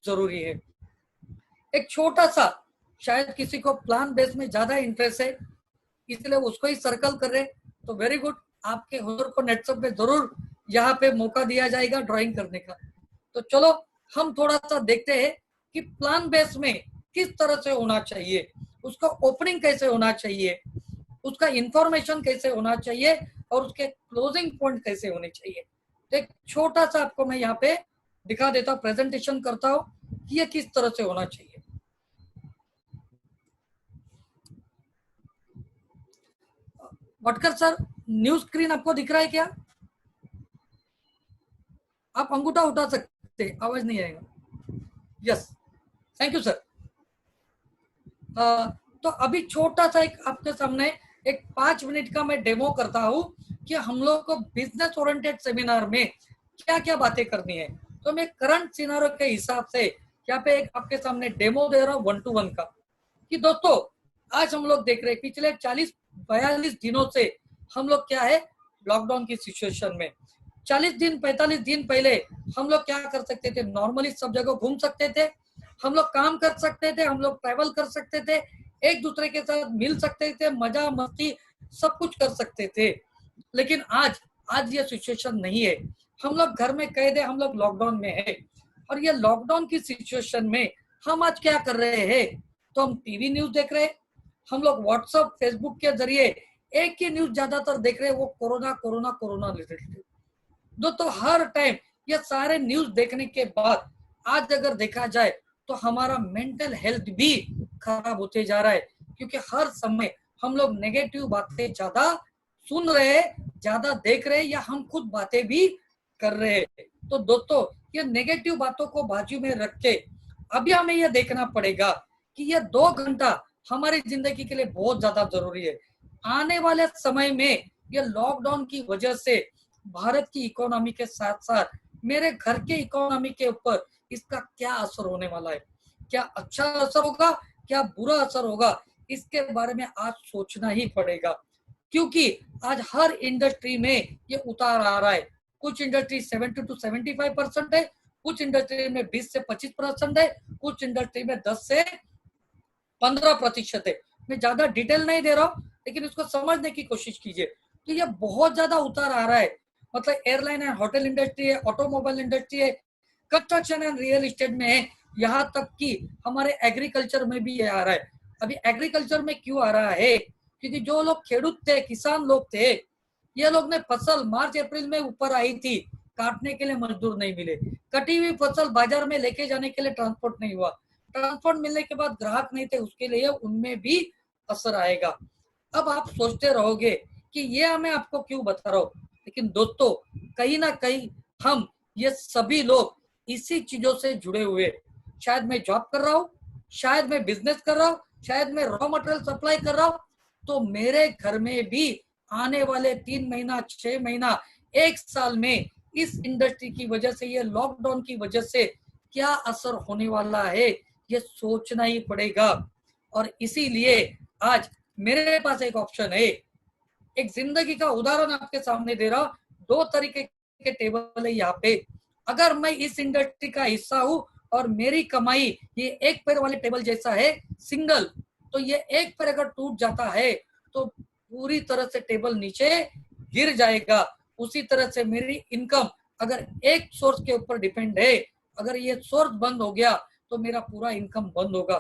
जरूरी है। एक छोटा सा, शायद किसी को प्लान बेस में ज्यादा इंटरेस्ट है इसलिए उसको ही सर्कल कर रहे, तो वेरी गुड, आपके हुजूर को नेटसप में जरूर यहाँ पे मौका दिया जाएगा ड्राइंग करने का। तो चलो हम थोड़ा सा देखते हैं कि प्लान बेस में किस तरह से होना चाहिए, उसका ओपनिंग कैसे होना चाहिए, उसका इंफॉर्मेशन कैसे होना चाहिए और उसके क्लोजिंग पॉइंट कैसे होने चाहिए। तो एक छोटा सा आपको मैं यहाँ पे दिखा देता हूँ, प्रेजेंटेशन करता हूँ कि ये किस तरह से होना चाहिए। भटकर सर, न्यू स्क्रीन आपको दिख रहा है क्या? आप अंगूठा उठा सकते, आवाज नहीं आएगा। Yes, thank you sir. तो अभी छोटा सा एक आपके सामने एक 5 मिनट का मैं डेमो करता हूँ कि हम लोग को बिजनेस ओरिएंटेड सेमिनार में क्या क्या बातें करनी है। तो मैं करंट सिनारियो के हिसाब से यहाँ पे एक आपके सामने डेमो दे रहा हूँ 1-to-1 का, कि दोस्तों आज हम लोग देख रहे हैं पिछले 40-42 दिनों से हम लोग क्या है, लॉकडाउन की सिचुएशन में 40 दिन 45 दिन पहले हम लोग क्या कर सकते थे, नॉर्मली सब जगह घूम सकते थे, हम लोग काम कर सकते थे, हम लोग ट्रैवल कर सकते थे, एक दूसरे के साथ मिल सकते थे, मजा मस्ती सब कुछ कर सकते थे। लेकिन आज ये सिचुएशन नहीं है। हम लोग घर में कैद है, हम लोग लॉकडाउन में है, और ये लॉकडाउन की सिचुएशन में हम आज क्या कर रहे हैं, तो हम टीवी न्यूज देख रहे हैं, हम लोग व्हाट्सएप फेसबुक के जरिए एक ही न्यूज ज्यादातर देख रहे हैं, वो कोरोना कोरोना कोरोना रिलेटेड। दोस्तों हर टाइम ये सारे न्यूज देखने के बाद आज अगर देखा जाए तो हमारा मेंटल हेल्थ भी खराब होते जा रहा है, क्योंकि हर समय हम लोग नेगेटिव बातें ज्यादा सुन रहे हैं, ज्यादा देख रहे हैं, या हम खुद बातें भी कर रहे हैं। तो दोस्तों ये नेगेटिव बातों को बाजू में रख के अभी हमें ये देखना पड़ेगा कि ये 2 घंटा हमारी जिंदगी के लिए बहुत ज्यादा जरूरी है। आने वाले समय में ये लॉकडाउन की वजह से भारत की इकोनॉमी के साथ साथ मेरे घर के इकोनॉमी के ऊपर इसका क्या असर होने वाला है, क्या अच्छा असर होगा, क्या बुरा असर होगा, इसके बारे में आज सोचना ही पड़ेगा। क्योंकि आज हर इंडस्ट्री में ये उतार आ रहा है। कुछ इंडस्ट्री 70 to 75% है, कुछ इंडस्ट्री में 20 से 25% है, कुछ इंडस्ट्री में 10 से 15% है। मैं ज्यादा डिटेल नहीं दे रहा हूँ, लेकिन इसको समझने की कोशिश कीजिए। तो ये बहुत ज्यादा उतार आ रहा है, मतलब एयरलाइन एंड होटल इंडस्ट्री है, ऑटोमोबाइल इंडस्ट्री है, कंस्ट्रक्शन एंड रियल एस्टेट में है, यहाँ तक कि हमारे एग्रीकल्चर में भी ये आ रहा है। अभी एग्रीकल्चर में क्यों आ रहा है, क्योंकि जो लोग खेडूत थे, किसान लोग थे, ये लोग ने फसल मार्च अप्रैल में ऊपर आई थी, काटने के लिए मजदूर नहीं मिले, कटी हुई फसल बाजार में लेके जाने के लिए ट्रांसपोर्ट नहीं हुआ, ट्रांसपोर्ट मिलने के बाद ग्राहक नहीं थे, उसके लिए उनमें भी असर आएगा। अब आप सोचते रहोगे कि ये मैं आपको क्यों बता रहा हूँ, लेकिन दोस्तों कहीं ना कहीं हम ये सभी लोग इसी चीजों से जुड़े हुए, शायद मैं जॉब कर रहा हूँ, शायद मैं बिजनेस कर रहा हूँ, शायद मैं रॉ मटेरियल सप्लाई कर रहा हूँ, तो मेरे घर में भी आने वाले 3 महीना 6 महीना 1 साल में इस इंडस्ट्री की वजह से, ये लॉकडाउन की वजह से क्या असर होने वाला है, ये सोचना ही पड़ेगा। और इसीलिए आज मेरे पास एक ऑप्शन है, एक जिंदगी का उदाहरण आपके सामने दे रहा हूं। 2 तरीके के टेबल है यहाँ पे। अगर मैं इस इंडस्ट्री का हिस्सा हूं और मेरी कमाई ये एक पैर वाले टेबल जैसा है, सिंगल, तो ये एक पैर अगर टूट जाता है तो पूरी तरह से टेबल नीचे गिर जाएगा। उसी तरह से मेरी इनकम अगर एक सोर्स के ऊपर डिपेंड है, अगर ये सोर्स बंद हो गया तो मेरा पूरा इनकम बंद होगा।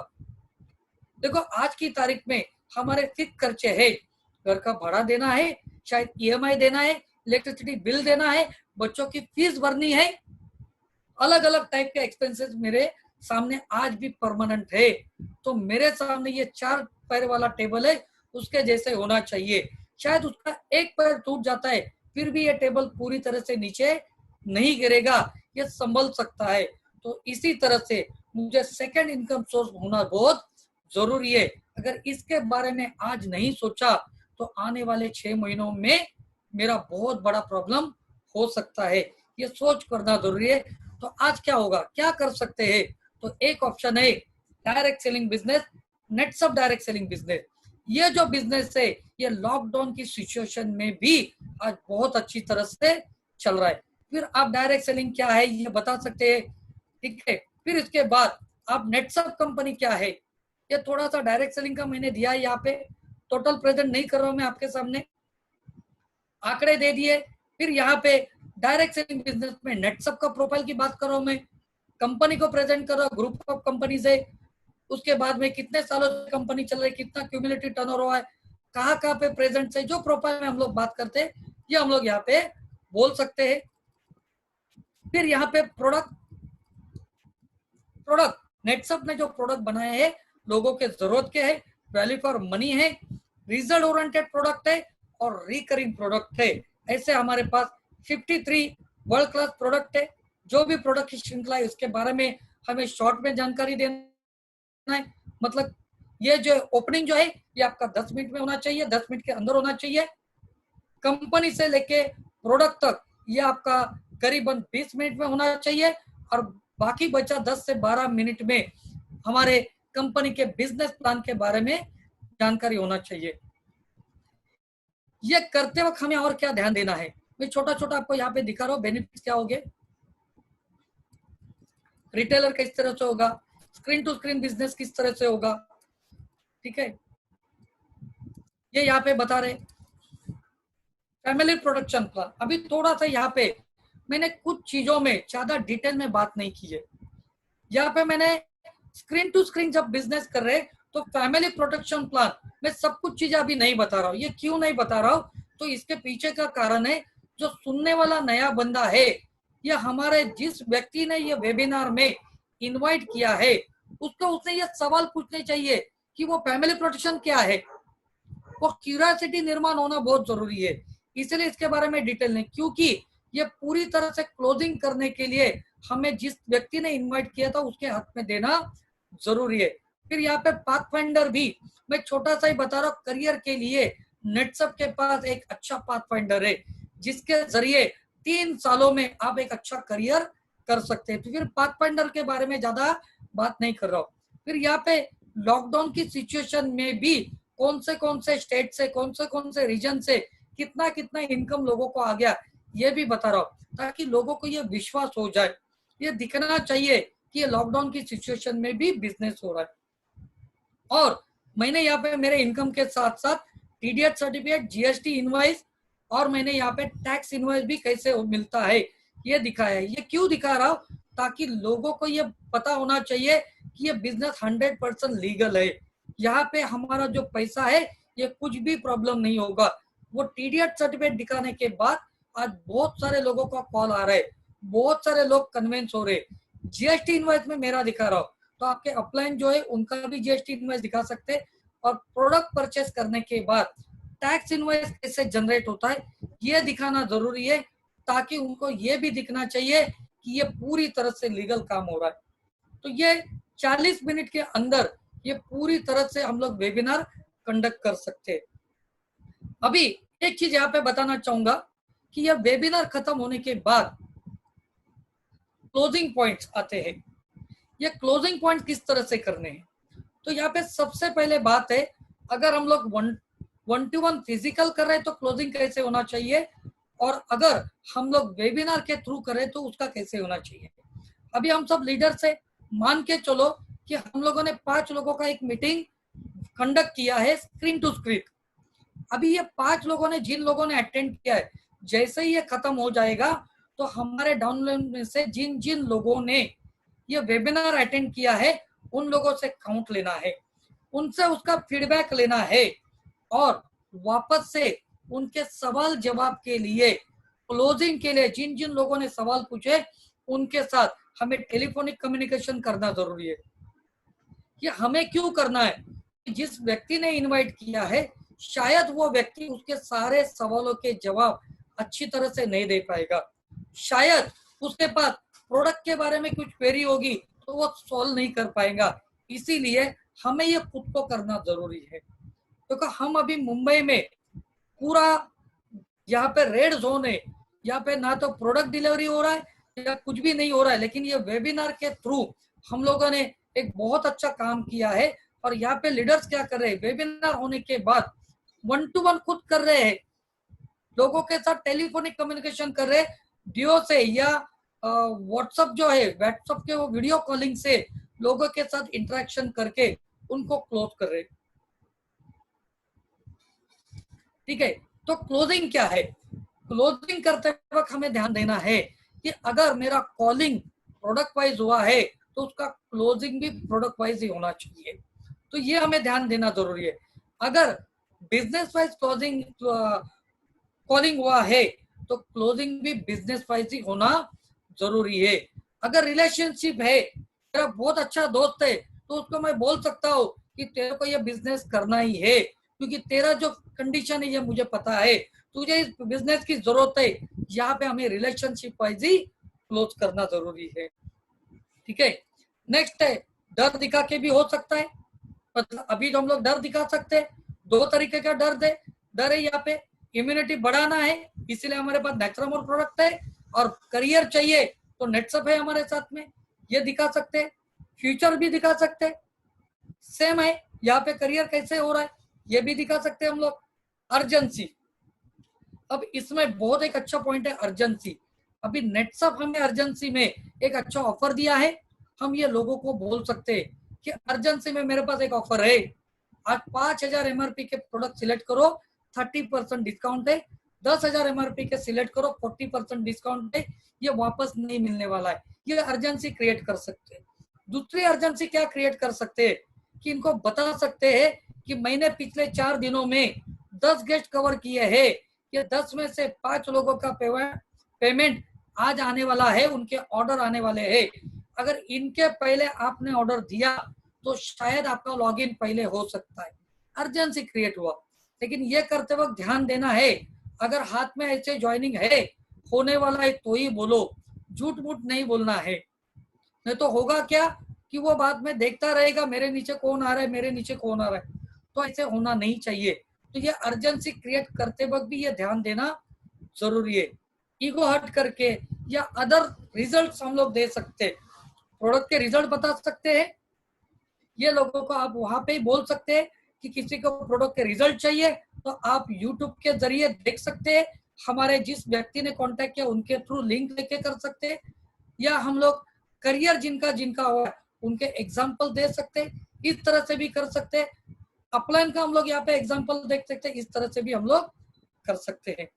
देखो आज की तारीख में हमारे फिक्स खर्चे है, घर का भाड़ा देना है, शायद ईएमआई देना है, इलेक्ट्रिसिटी बिल देना है, बच्चों की फीस भरनी है, अलग अलग टाइप के एक्सपेंसेस मेरे सामने आज भी परमानेंट है। तो मेरे सामने ये 4 पैर वाला टेबल है, उसके जैसे होना चाहिए। शायद उसका एक पैर टूट जाता है, फिर भी ये टेबल पूरी तरह से नीचे नहीं गिरेगा, ये संभल सकता है। तो इसी तरह से मुझे सेकंड इनकम सोर्स होना बहुत जरूरी है। अगर इसके बारे में आज नहीं सोचा तो आने वाले 6 महीनों में मेरा बहुत बड़ा प्रॉब्लम हो सकता है। ये सोच करना जरूरी है। तो आज क्या होगा, क्या कर सकते हैं? तो एक ऑप्शन है direct selling business, Netsurf direct selling business. ये जो बिजनेस है ये लॉकडाउन की सिचुएशन में भी आज बहुत अच्छी तरह से चल रहा है। फिर आप डायरेक्ट सेलिंग क्या है ये बता सकते हैं, ठीक है। फिर इसके बाद आप नेटसप कंपनी क्या है, ये थोड़ा सा डायरेक्ट सेलिंग का मैंने दिया है यहाँ पे, टोटल प्रेजेंट नहीं कर रहा हूं मैं आपके सामने, आंकड़े दे दिए। फिर यहाँ पे डायरेक्ट सेलिंग बिजनेस में नेटसप का प्रोफाइल की बात कर रहा हूं मैं, कंपनी को प्रेजेंट कर रहा हूं, ग्रुप ऑफ कंपनीज है, उसके बाद में कितने सालों से कंपनी चल रही है, कितना क्यूमुलेटिव टर्नओवर हुआ है, कहाँ पे प्रेजेंट है, जो प्रोफाइल में हम लोग बात करते हैं ये हम लोग यहाँ पे बोल सकते हैं। फिर यहाँ पे प्रोडक्ट नेटसप ने जो प्रोडक्ट बनाए हैं लोगों के जरूरत के है, वैल्यू फॉर मनी है, रिजल्ट ओरिएंटेड प्रोडक्ट है और रिकरिंग प्रोडक्ट है। ऐसे हमारे पास 53 वर्ल्ड क्लास प्रोडक्ट है। जो भी प्रोडक्ट की श्रृंखला है उसके बारे में हमें शॉर्ट में जानकारी देना है। मतलब ये जो ओपनिंग जो है ये आपका 10 मिनट में होना चाहिए, 10 मिनट के अंदर होना चाहिए। कंपनी से लेके प्रोडक्ट तक ये आपका करीबन 20 मिनट में होना चाहिए और बाकी बचा 10 से 12 मिनट में हमारे कंपनी के बिजनेस प्लान के बारे में जानकारी होना चाहिए। ये करते वक्त हमें और क्या ध्यान देना है, मैं छोटा छोटा आपको यहाँ पे दिखा रहा हूँ। बेनिफिट क्या होंगे, रिटेलर किस तरह से होगा, स्क्रीन टू स्क्रीन बिजनेस किस तरह से होगा, ठीक है, ये यहाँ पे बता रहे। फैमिली प्रोडक्शन प्लान, अभी थोड़ा सा यहाँ पे मैंने कुछ चीजों में ज्यादा डिटेल में बात नहीं की है। यहाँ पे मैंने स्क्रीन टू स्क्रीन जब बिजनेस कर रहे तो फैमिली प्रोटेक्शन प्लान मैं सब कुछ चीजें अभी नहीं बता रहा हूँ। ये क्यों नहीं बता रहा हूँ, तो इसके पीछे का कारण है जो सुनने वाला नया बंदा है, ये हमारे जिस व्यक्ति ने ये वेबिनार में इनवाइट किया है उसको उसने ये सवाल पूछने चाहिए कि वो फैमिली प्रोटेक्शन क्या है। वो क्यूरियोसिटी निर्माण होना बहुत जरूरी है, इसलिए इसके बारे में डिटेल नहीं, क्योंकि ये पूरी तरह से क्लोजिंग करने के लिए हमें जिस व्यक्ति ने इनवाइट किया था उसके हाथ में देना जरूरी है। फिर यहाँ पे पाथफाइंडर भी मैं छोटा सा ही बता रहा हूँ, करियर के लिए नेटसप के पास एक अच्छा पाथफाइंडर है जिसके जरिए 3 सालों में आप एक अच्छा करियर कर सकते हैं। तो फिर पाथफाइंडर के बारे में ज्यादा बात नहीं कर रहा हूँ। फिर यहाँ पे लॉकडाउन की सिचुएशन में भी कौन से स्टेट से कौन से रीजन से कितना कितना इनकम लोगों को आ गया ये भी बता रहा हूँ, ताकि लोगों को ये विश्वास हो जाए, ये दिखना चाहिए कि ये लॉकडाउन की सिचुएशन में भी बिजनेस हो रहा है। और मैंने यहाँ पे मेरे इनकम के साथ साथ टीडीएस सर्टिफिकेट, जीएसटी इनवॉइस और मैंने यहाँ पे टैक्स इनवॉइस भी कैसे मिलता है ये दिखाया है। ये क्यों दिखा रहा हूँ, ताकि लोगों को ये पता होना चाहिए कि ये बिजनेस 100% लीगल है। यहाँ पे हमारा जो पैसा है ये कुछ भी प्रॉब्लम नहीं होगा। वो टीडीएस सर्टिफिकेट दिखाने के बाद आज बहुत सारे लोगों का कॉल आ रहा है, बहुत सारे लोग कन्विंस हो रहे। जीएसटी इनवॉइस में मेरा दिखा रहा हूँ, तो आपके अपलाइन जो है उनका भी जीएसटी इनवॉइस दिखा सकते हैं। और प्रोडक्ट परचेस करने के बाद टैक्स इनवॉइस कैसे जनरेट होता है ये दिखाना जरूरी है, ताकि उनको ये भी दिखना चाहिए कि ये पूरी तरह से लीगल काम हो रहा है। तो ये 40 मिनट के अंदर ये पूरी तरह से हम लोग वेबिनार कंडक्ट कर सकते हैं। अभी एक चीज यहाँ पे बताना चाहूंगा कि यह वेबिनार खत्म होने के बाद क्लोजिंग पॉइंट्स आते हैं। ये क्लोजिंग पॉइंट किस तरह से करने हैं, तो यहाँ पे सबसे पहले बात है, अगर हम लोग 1-to-1 फिजिकल कर रहे हैं तो क्लोजिंग कैसे होना चाहिए, और अगर हम लोग वेबिनार के थ्रू कर रहे हैं तो उसका कैसे होना चाहिए। अभी हम सब लीडर से मान के चलो कि हम लोगों ने 5 लोगों का एक मीटिंग कंडक्ट किया है स्क्रीन टू स्क्रीन। अभी ये 5 लोगों ने, जिन लोगों ने अटेंड किया है, जैसे ही ये खत्म हो जाएगा तो हमारे डाउनलाइन में से जिन जिन लोगों ने ये वेबिनार अटेंड किया है उन लोगों से काउंट लेना है, उनसे उसका फीडबैक लेना है और वापस से उनके सवाल जवाब के लिए, क्लोजिंग के लिए जिन जिन लोगों ने सवाल पूछे उनके साथ हमें टेलीफोनिक कम्युनिकेशन करना जरूरी है। ये हमें क्यों करना है, जिस व्यक्ति ने इनवाइट किया है शायद वो व्यक्ति उसके सारे सवालों के जवाब अच्छी तरह से नहीं दे पाएगा। शायद उसके पास प्रोडक्ट के बारे में कुछ क्वेरी होगी तो वो सॉल्व नहीं कर पाएगा। इसीलिए हमें ये खुद को करना जरूरी है, क्योंकि हम अभी मुंबई में पूरा यहाँ पे रेड जोन है। यहाँ पे ना तो प्रोडक्ट डिलीवरी हो रहा है या कुछ भी नहीं हो रहा है, लेकिन ये वेबिनार के थ्रू हम लोगों ने एक बहुत अच्छा काम किया है। और यहाँ पे लीडर्स क्या कर रहे हैं, वेबिनार होने के बाद 1-to-1 खुद कर रहे हैं, लोगों के साथ टेलीफोनिक कम्युनिकेशन कर रहे हैं, डियो से या व्हाट्सएप जो है, व्हाट्सएप के वो वीडियो कॉलिंग से लोगों के साथ इंटरेक्शन करके उनको क्लोज कर रहे। ठीक है, तो क्लोजिंग क्या है? क्लोजिंग करते वक्त हमें ध्यान देना है कि अगर मेरा कॉलिंग प्रोडक्ट वाइज हुआ है तो उसका क्लोजिंग भी प्रोडक्ट वाइज ही होना चाहिए। तो ये हमें ध्यान देना जरूरी है। अगर बिजनेस वाइज क्लोजिंग कॉलिंग हुआ है तो क्लोजिंग भी बिजनेस वाइज ही होना जरूरी है। अगर रिलेशनशिप है, मेरा बहुत अच्छा दोस्त है, तो उसको मैं बोल सकता हूँ कि तेरे को ये बिजनेस करना ही है, क्योंकि तेरा जो कंडीशन है ये मुझे पता है, तुझे इस बिजनेस की जरूरत है। यहाँ पे हमें रिलेशनशिप वाइज ही क्लोज करना जरूरी है। ठीक है, नेक्स्ट है डर दिखा के भी हो सकता है। मतलब अभी तो हम लोग डर दिखा सकते हैं, दो तरीके का डर है यहाँ पे। इम्यूनिटी बढ़ाना है, इसीलिए हमारे पास नेचुरल प्रोडक्ट है, और करियर चाहिए तो नेटसअप है हमारे साथ में, ये दिखा सकते हैं। फ्यूचर भी दिखा सकते हैं, सेम है यहाँ पे करियर कैसे हो रहा है ये भी दिखा सकते हैं हम लोग। अर्जेंसी, अब इसमें बहुत एक अच्छा पॉइंट है अर्जेंसी। अभी नेटसअप हमें अर्जेंसी में एक अच्छा ऑफर दिया है, हम ये लोगों को बोल सकते हैं कि अर्जेंसी में मेरे पास एक ऑफर है, आज 5,000 MRP के प्रोडक्ट सिलेक्ट करो 30% डिस्काउंट है, 10,000 MRP के सिलेक्ट करो 40% डिस्काउंट है, ये वापस नहीं मिलने वाला है। ये अर्जेंसी क्रिएट कर सकते हैं। दूसरी अर्जेंसी क्या क्रिएट कर सकते हैं कि इनको बता सकते हैं कि मैंने पिछले 4 दिनों में 10 गेस्ट कवर किए हैं, ये 10 में से 5 लोगों का पेमेंट आज आने वाला है, उनके ऑर्डर आने वाले हैं। अगर इनके पहले आपने ऑर्डर दिया तो शायद आपका लॉगिन पहले हो सकता है। अर्जेंसी क्रिएट हुआ, लेकिन ये करते वक्त ध्यान देना है, अगर हाथ में ऐसे ज्वाइनिंग है, होने वाला है तो ही बोलो, झूठ मूठ नहीं बोलना है। नहीं तो होगा क्या कि वो बाद में देखता रहेगा मेरे नीचे कौन आ रहा है, मेरे नीचे कौन आ रहा है। तो ऐसे होना नहीं चाहिए। तो ये अर्जेंसी क्रिएट करते वक्त भी ये ध्यान देना जरूरी है। ईगो हट करके या अदर रिजल्ट्स हम लोग दे सकते हैं, प्रोडक्ट के रिजल्ट बता सकते हैं। ये लोगों को आप वहां पे ही बोल सकते हैं कि किसी को प्रोडक्ट के रिजल्ट चाहिए तो आप यूट्यूब के जरिए देख सकते हैं, हमारे जिस व्यक्ति ने कांटेक्ट किया उनके थ्रू लिंक लेके कर सकते हैं, या हम लोग करियर जिनका जिनका हो उनके एग्जाम्पल दे सकते हैं, इस तरह से भी कर सकते हैं। अपलाइन का हम लोग यहाँ पे एग्जाम्पल देख सकते हैं, इस तरह से भी हम लोग कर सकते हैं।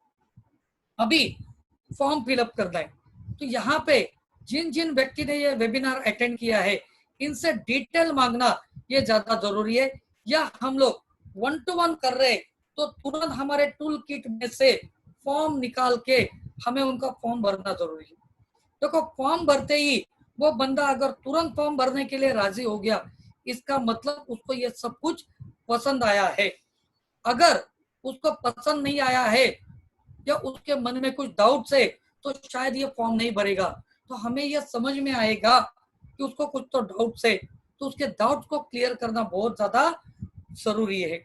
अभी फॉर्म फिलअप करना है, तो यहाँ पे जिन जिन व्यक्ति ने ये वेबिनार अटेंड किया है इनसे डिटेल मांगना ये ज्यादा जरूरी है। या हम लोग 1-to-1 कर रहे तो तुरंत हमारे टूल किट में से फॉर्म निकाल के हमें उनका फॉर्म भरना जरूरी है। देखो फॉर्म भरते ही वो बंदा अगर तुरंत फॉर्म भरने के लिए राजी हो गया, इसका मतलब उसको ये सब कुछ पसंद आया है। अगर उसको पसंद नहीं आया है या उसके मन में कुछ डाउट्स है तो शायद ये फॉर्म नहीं भरेगा। तो हमें ये समझ में आएगा कि उसको कुछ तो डाउट्स है, तो उसके डाउट्स को क्लियर करना बहुत ज्यादा जरूरी है।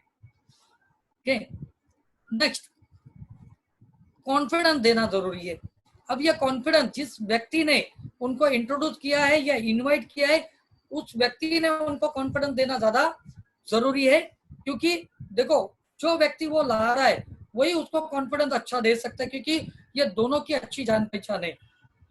नेक्स्ट, कॉन्फिडेंस देना जरूरी है। अब ये कॉन्फिडेंस जिस व्यक्ति ने उनको इंट्रोड्यूस किया है या इनवाइट किया है उस व्यक्ति ने उनको कॉन्फिडेंस देना ज्यादा जरूरी है, क्योंकि देखो जो व्यक्ति वो ला रहा है वही उसको कॉन्फिडेंस अच्छा दे सकता है, क्योंकि ये दोनों की अच्छी जान पहचान है।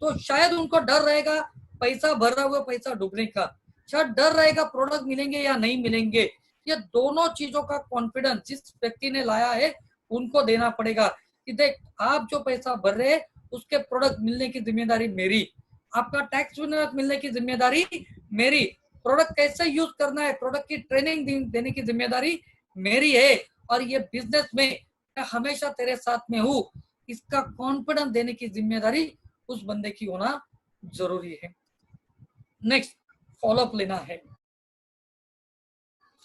तो शायद उनको डर रहेगा पैसा भर रहा हुआ पैसा डूबने का, शायद डर रहेगा प्रोडक्ट मिलेंगे या नहीं मिलेंगे। ये दोनों चीजों का कॉन्फिडेंस जिस व्यक्ति ने लाया है उनको देना पड़ेगा कि देख आप जो पैसा भर रहे हैं उसके प्रोडक्ट मिलने की जिम्मेदारी मेरी, आपका टैक्स मिलने की जिम्मेदारी मेरी, प्रोडक्ट कैसे यूज करना है प्रोडक्ट की ट्रेनिंग देने की जिम्मेदारी मेरी है, और ये बिजनेस में मैं हमेशा तेरे साथ में हूँ, इसका कॉन्फिडेंस देने की जिम्मेदारी उस बंदे की होना जरूरी है। नेक्स्ट, फॉलोअप लेना है।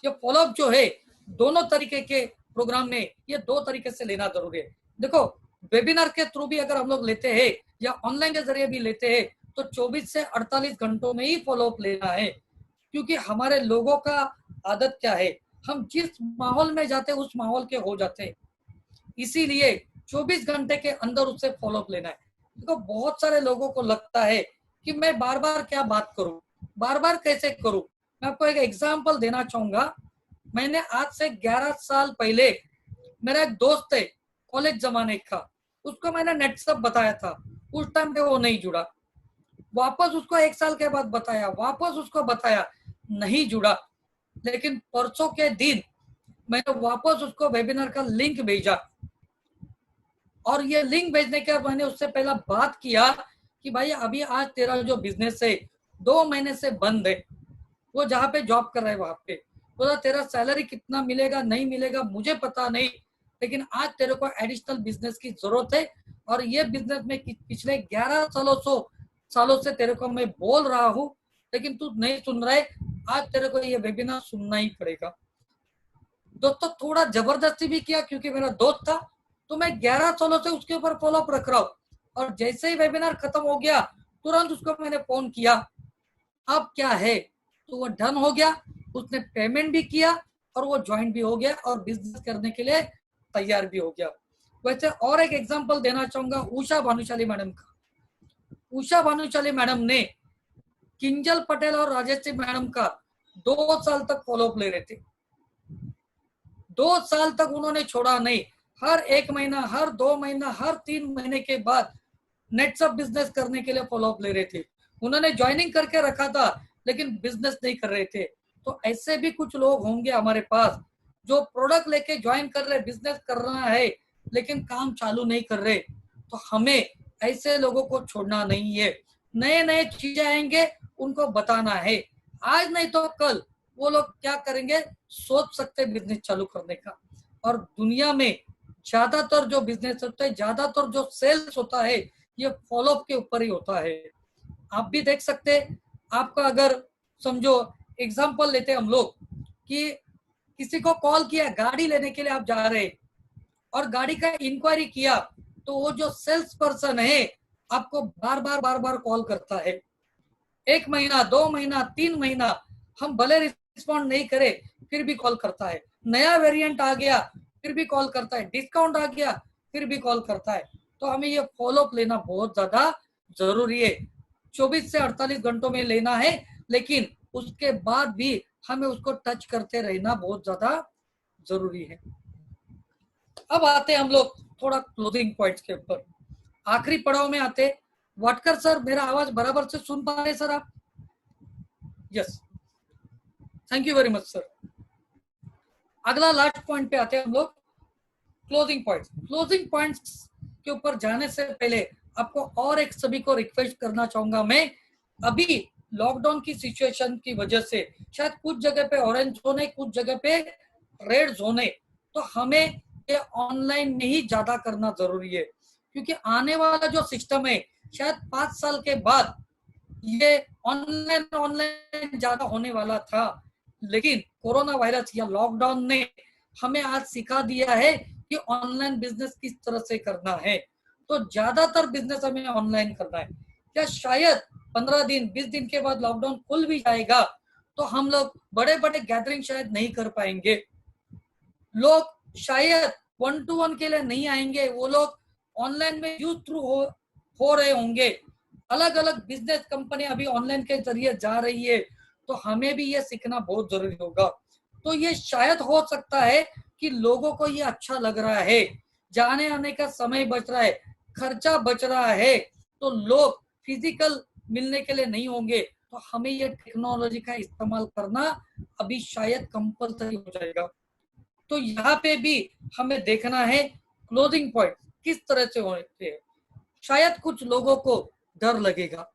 ये फॉलोअप जो है दोनों तरीके के प्रोग्राम में ये दो तरीके से लेना जरूरी है। देखो वेबिनार के थ्रू भी अगर हम लोग लेते हैं या ऑनलाइन के जरिए भी लेते हैं तो 24 से 48 घंटों में ही फॉलोअप लेना है, क्योंकि हमारे लोगों का आदत क्या है, हम जिस माहौल में जाते हैं उस माहौल के हो जाते हैं, इसीलिए 24 घंटे के अंदर उससे फॉलोअप लेना है। देखो बहुत सारे लोगों को लगता है कि मैं बार बार क्या बात करूं, बार बार कैसे करूं। मैं आपको एक एग्जांपल देना चाहूंगा। मैंने आज से 11 साल पहले, मेरा एक दोस्त है कॉलेज जमाने का, उसको मैंने नेटसप बताया था, उस टाइम पे वो नहीं जुड़ा। वापस उसको 1 साल के बाद बताया, वापस उसको बताया, नहीं जुड़ा। लेकिन परसों के दिन मैंने वापस उसको वेबिनार का लिंक भेजा, और ये लिंक भेजने के बाद मैंने उससे पहला बात किया कि भाई अभी आज तेरा जो बिजनेस है 2 महीने से बंद है, वो जहाँ पे जॉब कर रहा है वहां पे, बोला तेरा सैलरी कितना मिलेगा नहीं मिलेगा मुझे पता नहीं, लेकिन आज तेरे को एडिशनल बिजनेस की जरूरत है, और ये बिजनेस में पिछले 11 सालों से तेरे को मैं बोल रहा हूँ, लेकिन तू नहीं सुन रहा है, आज तेरे को ये वेबिनार सुनना ही पड़ेगा। दोस्तों थोड़ा जबरदस्ती भी किया क्योंकि मेरा दोस्त था, तो मैं 11 सालों से उसके ऊपर फॉलोअप रख रहा हूँ, और जैसे ही वेबिनार खत्म हो गया तुरंत उसको मैंने फोन किया, अब क्या है, तो वो डन हो गया, उसने पेमेंट भी किया और वो ज्वाइन भी हो गया और बिजनेस करने के लिए तैयार भी हो गया। वैसे और एक एग्जांपल देना चाहूंगा उषा भानुशाली मैडम का। उषा भानुशाली मैडम ने किंजल पटेल और राजेश मैडम का 2 साल तक फॉलोअप ले रहे थे, 2 साल तक उन्होंने छोड़ा नहीं। हर 1 महीना, हर 2 महीना, हर 3 महीने के बाद नेटसप बिजनेस करने के लिए फॉलोअप ले रहे थे। उन्होंने ज्वाइनिंग करके रखा था लेकिन बिजनेस नहीं कर रहे थे। तो ऐसे भी कुछ लोग होंगे हमारे पास जो प्रोडक्ट लेके ज्वाइन कर रहे, बिजनेस कर रहा है, लेकिन काम चालू नहीं कर रहे। तो हमें ऐसे लोगों को छोड़ना नहीं है। नए नए चीजें आएंगे, उनको बताना है। आज नहीं तो कल वो लोग क्या करेंगे, सोच सकते बिजनेस चालू करने का। और दुनिया में ज्यादातर जो बिजनेस होता है, ज्यादातर जो सेल्स होता है, ये फॉलोअप के ऊपर ही होता है। आप भी देख सकते, आपका अगर समझो एग्जांपल लेते हम लोग कि किसी को कॉल किया, गाड़ी लेने के लिए आप जा रहे और गाड़ी का इंक्वायरी किया, तो वो जो सेल्स पर्सन है आपको बार बार कॉल करता है। 1 महीना, 2 महीना, 3 महीना हम भले रिस्पॉन्ड नहीं करे फिर भी कॉल करता है। नया वेरिएंट आ गया फिर भी कॉल करता है, डिस्काउंट आ गया फिर भी कॉल करता है। तो हमें ये फॉलोअप लेना बहुत ज्यादा जरूरी है। 24 से 48 घंटों में लेना है, लेकिन उसके बाद भी हमें उसको टच करते रहना बहुत ज्यादा जरूरी है। अब आते हैं हम लोग थोड़ा क्लोजिंग पॉइंट्स के ऊपर, आखिरी पड़ाव में आते। वाटकर सर, मेरा आवाज बराबर से सुन पा रहे सर आप? Yes, thank you very much sir. अगला लास्ट पॉइंट पे आते हैं हम लोग, क्लोजिंग पॉइंट्स। क्लोजिंग पॉइंट्स के ऊपर जाने से पहले आपको और एक सभी को रिक्वेस्ट करना चाहूंगा मैं। अभी लॉकडाउन की सिचुएशन की वजह से शायद कुछ जगह पे ऑरेंज जोन है, कुछ जगह पे रेड जोन है, तो हमें ये ऑनलाइन में ही ज्यादा करना जरूरी है, क्योंकि आने वाला जो सिस्टम है शायद 5 साल के बाद ये ऑनलाइन ज्यादा होने वाला था। लेकिन कोरोना वायरस या लॉकडाउन ने हमें आज सिखा दिया है कि ऑनलाइन बिजनेस किस तरह से करना है। तो ज्यादातर बिजनेस हमें ऑनलाइन करना है। क्या शायद 15 दिन 20 दिन के बाद लॉकडाउन खुल भी जाएगा तो हम लोग बड़े बड़े गैदरिंग शायद नहीं कर पाएंगे, लोग शायद 1 to 1 के लिए नहीं आएंगे, वो लोग ऑनलाइन में यूज थ्रू हो रहे होंगे। अलग अलग बिजनेस कंपनी अभी ऑनलाइन के जरिए जा रही है, तो हमें भी ये सीखना बहुत जरूरी होगा। तो ये शायद हो सकता है कि लोगों को ये अच्छा लग रहा है, जाने आने का समय बच रहा है, खर्चा बच रहा है, तो लोग फिजिकल मिलने के लिए नहीं होंगे, तो हमें ये टेक्नोलॉजी का इस्तेमाल करना अभी शायद कंपलसरी हो जाएगा। तो यहाँ पे भी हमें देखना है क्लोजिंग पॉइंट किस तरह से होते हैं। शायद कुछ लोगों को डर लगेगा,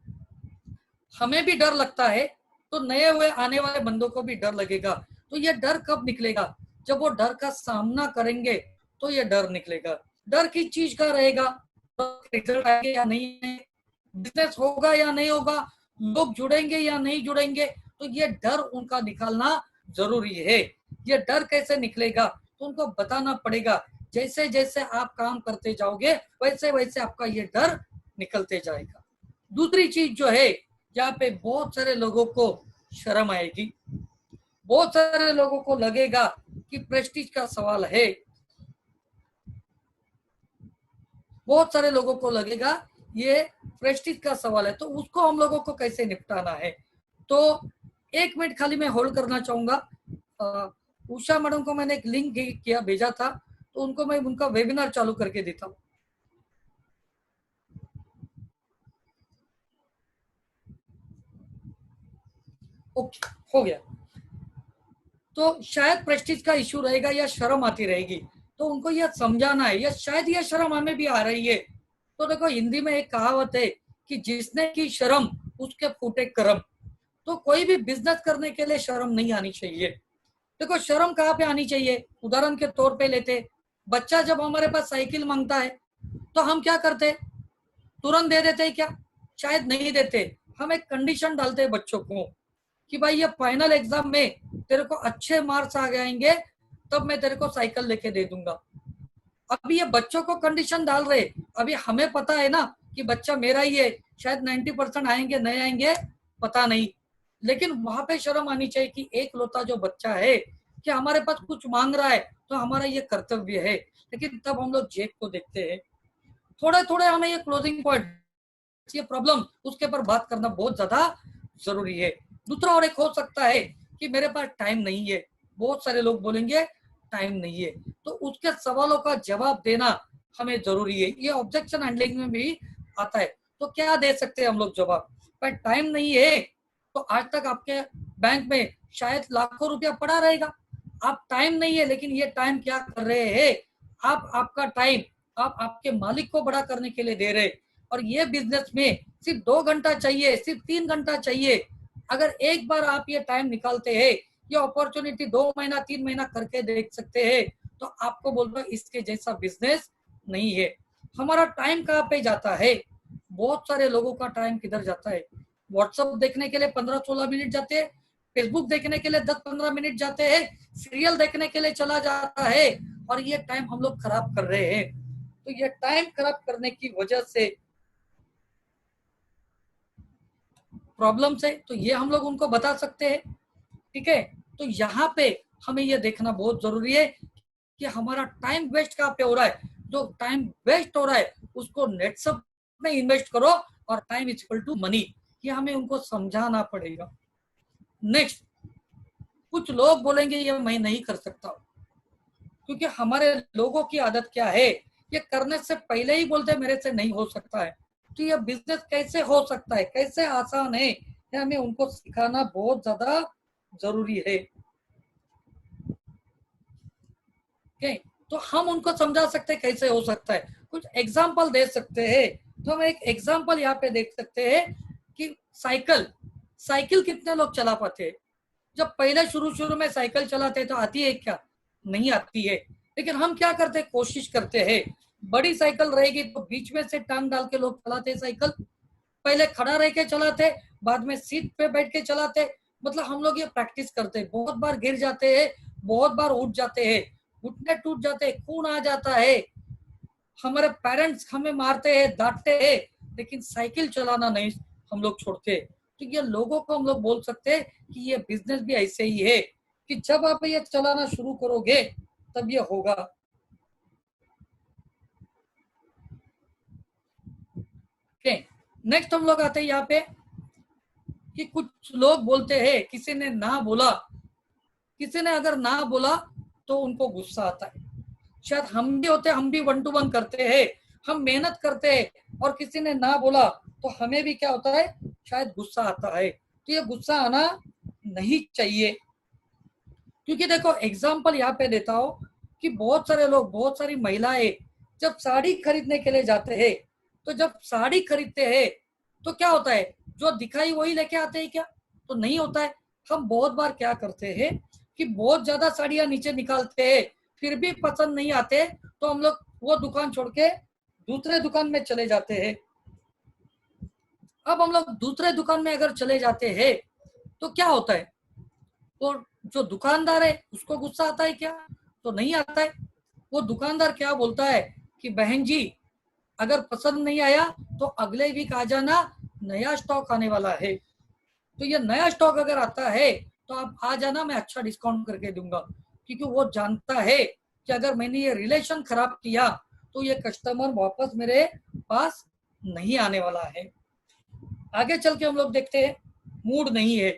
हमें भी डर लगता है, तो नए हुए आने वाले बंदों को भी डर लगेगा। तो ये डर कब निकलेगा, जब वो डर का सामना करेंगे तो ये डर निकलेगा। डर किस चीज का रहेगा, रिजल्ट आएंगे या नहीं, बिजनेस होगा या नहीं होगा, लोग जुड़ेंगे या नहीं जुड़ेंगे, तो ये डर उनका निकालना जरूरी है। ये डर कैसे निकलेगा, तो उनको बताना पड़ेगा जैसे जैसे आप काम करते जाओगे वैसे वैसे आपका ये डर निकलते जाएगा। दूसरी चीज जो है, यहाँ पे बहुत सारे लोगों को शर्म आएगी, बहुत सारे लोगों को लगेगा कि प्रेस्टीज का सवाल है, बहुत सारे लोगों को लगेगा ये प्रेस्टीज का सवाल है, तो उसको हम लोगों को कैसे निपटाना है। तो 1 मिनट खाली मैं होल्ड करना चाहूंगा। उषा मैडम को मैंने एक लिंक किया भेजा था, तो उनको मैं उनका वेबिनार चालू करके देता हूँ। ओके, हो गया। तो शायद प्रेस्टीज का इश्यू रहेगा या शर्म आती रहेगी, तो उनको यह समझाना है, या शायद यह शर्म हमें भी आ रही है। तो देखो हिंदी में एक कहावत है कि जिसने की शर्म उसके फूटे करम। तो कोई भी बिजनेस करने के लिए शर्म नहीं आनी चाहिए। देखो शर्म कहाँ पे आनी चाहिए, उदाहरण के तौर पे लेते, बच्चा जब हमारे पास साइकिल मांगता है तो हम क्या करते, तुरंत दे देते हैं क्या? शायद नहीं देते। हम एक कंडीशन डालते हैं बच्चों को कि भाई ये फाइनल एग्जाम में तेरे को अच्छे मार्क्स आ जाएंगे तब मैं तेरे को साइकिल लेके दे दूंगा। अभी ये बच्चों को कंडीशन डाल रहे, अभी हमें पता है ना कि बच्चा मेरा ही है, शायद 90% आएंगे नहीं आएंगे पता नहीं, लेकिन वहां पे शर्म आनी चाहिए कि एक लौता जो बच्चा है कि हमारे पास कुछ मांग रहा है तो हमारा ये कर्तव्य है। लेकिन तब हम लोग जेब को देखते हैं। थोड़े थोड़े हमें ये क्लोजिंग पॉइंट, ये प्रॉब्लम, उसके ऊपर बात करना बहुत ज्यादा जरूरी है। दूसरा और एक हो सकता है कि मेरे पास टाइम नहीं है, बहुत सारे लोग बोलेंगे टाइम नहीं है, तो उसके सवालों का जवाब देना हमें जरूरी है। ये ऑब्जेक्शन हैंडलिंग में भी आता है। तो क्या दे सकते हैं हम लोग जवाब, पर टाइम नहीं है तो आज तक आपके बैंक में शायद लाखों रुपया पड़ा रहेगा। आप टाइम नहीं है, लेकिन ये टाइम क्या कर रहे हैं, आप आपका टाइम आप आपके मालिक को बड़ा करने के लिए दे रहे। और ये बिजनेस में सिर्फ 2 घंटा चाहिए, सिर्फ 3 घंटा चाहिए। अगर एक बार आप ये टाइम निकालते हैं, ये अपॉर्चुनिटी 2 महीना 3 महीना करके देख सकते हैं, तो आपको बोल रहा इसके जैसा बिजनेस नहीं है। हमारा टाइम कहाँ पे जाता है, बहुत सारे लोगों का टाइम किधर जाता है, व्हाट्सएप देखने के लिए 15-16 मिनट जाते हैं, फेसबुक देखने के लिए 10-15 मिनट जाते हैं, सीरियल देखने के लिए चला जाता है, और ये टाइम हम लोग खराब कर रहे हैं। तो ये टाइम खराब करने की वजह से प्रॉब्लम्स है, तो ये हम लोग उनको बता सकते हैं। ठीक है, तो यहाँ पे हमें ये देखना बहुत जरूरी है कि हमारा टाइम वेस्ट कहाँ पे हो रहा है। जो टाइम वेस्ट हो रहा है उसको नेटसप में इन्वेस्ट करो, और time is equal to money, ये हमें उनको समझाना पड़ेगा। नेक्स्ट, कुछ लोग बोलेंगे ये मैं नहीं कर सकता, क्योंकि हमारे लोगों की आदत क्या है, ये करने से पहले ही बोलते हैं मेरे से नहीं हो सकता है। तो ये बिजनेस कैसे हो सकता है, कैसे आसान है, ये हमें उनको सिखाना बहुत ज्यादा जरूरी है। ओके, तो हम उनको समझा सकते हैं कैसे हो सकता है, कुछ एग्जाम्पल दे सकते हैं। तो हम एक एग्जाम्पल यहाँ पे देख सकते हैं कि साइकिल साइकिल कितने लोग चला पाते हैं। जब पहले शुरू शुरू में साइकिल चलाते तो आती है क्या? नहीं आती है। लेकिन हम क्या करते, कोशिश करते हैं, बड़ी साइकिल रहेगी तो बीच में से टांग डाल के लोग चलाते साइकिल, पहले खड़ा रह के चलाते, बाद में सीट पे बैठ के चलाते। मतलब हम लोग ये प्रैक्टिस करते हैं, बहुत बार गिर जाते हैं, बहुत बार उठ जाते हैं, घुटने टूट जाते हैं, खून आ जाता है, हमारे पेरेंट्स हमें मारते हैं, डांटते हैं, लेकिन साइकिल चलाना नहीं हम लोग छोड़ते। तो ये लोगों को हम लोग बोल सकते हैं कि ये बिजनेस भी ऐसे ही है कि जब आप ये चलाना शुरू करोगे तब ये होगा। ओके, नेक्स्ट हम लोग आते हैं यहाँ पे कि कुछ लोग बोलते हैं किसी ने ना बोला, किसी ने अगर ना बोला तो उनको गुस्सा आता है। शायद हम भी होते, हम भी 1 to 1 करते हैं, हम मेहनत करते हैं और किसी ने ना बोला तो हमें भी क्या होता है, शायद गुस्सा आता है। तो ये गुस्सा आना नहीं चाहिए, क्योंकि देखो एग्जाम्पल यहाँ पे देता हूँ कि बहुत सारे लोग, बहुत सारी महिलाएं जब साड़ी खरीदने के लिए जाते हैं, तो जब साड़ी खरीदते हैं तो क्या होता है, जो दिखाई वही लेके आते हैं क्या? तो नहीं होता है। हम बहुत बार क्या करते हैं कि बहुत ज्यादा साड़ियां नीचे निकालते हैं, फिर भी पसंद नहीं आते तो हम लोग वो दुकान छोड़ के दूसरे दुकान में चले जाते हैं। अब हम लोग दूसरे दुकान में अगर चले जाते हैं तो क्या होता है, तो जो दुकानदार है उसको गुस्सा आता है क्या? तो नहीं आता है। वो दुकानदार क्या बोलता है कि बहन जी अगर पसंद नहीं आया तो अगले वीक आ जाना, नया स्टॉक आने वाला है। तो ये नया स्टॉक अगर आता है तो आप आ जाना, मैं अच्छा डिस्काउंट करके दूंगा। क्योंकि वो जानता है कि अगर मैंने ये रिलेशन खराब किया तो ये कस्टमर वापस मेरे पास नहीं आने वाला है। आगे चल के हम लोग देखते हैं मूड नहीं है,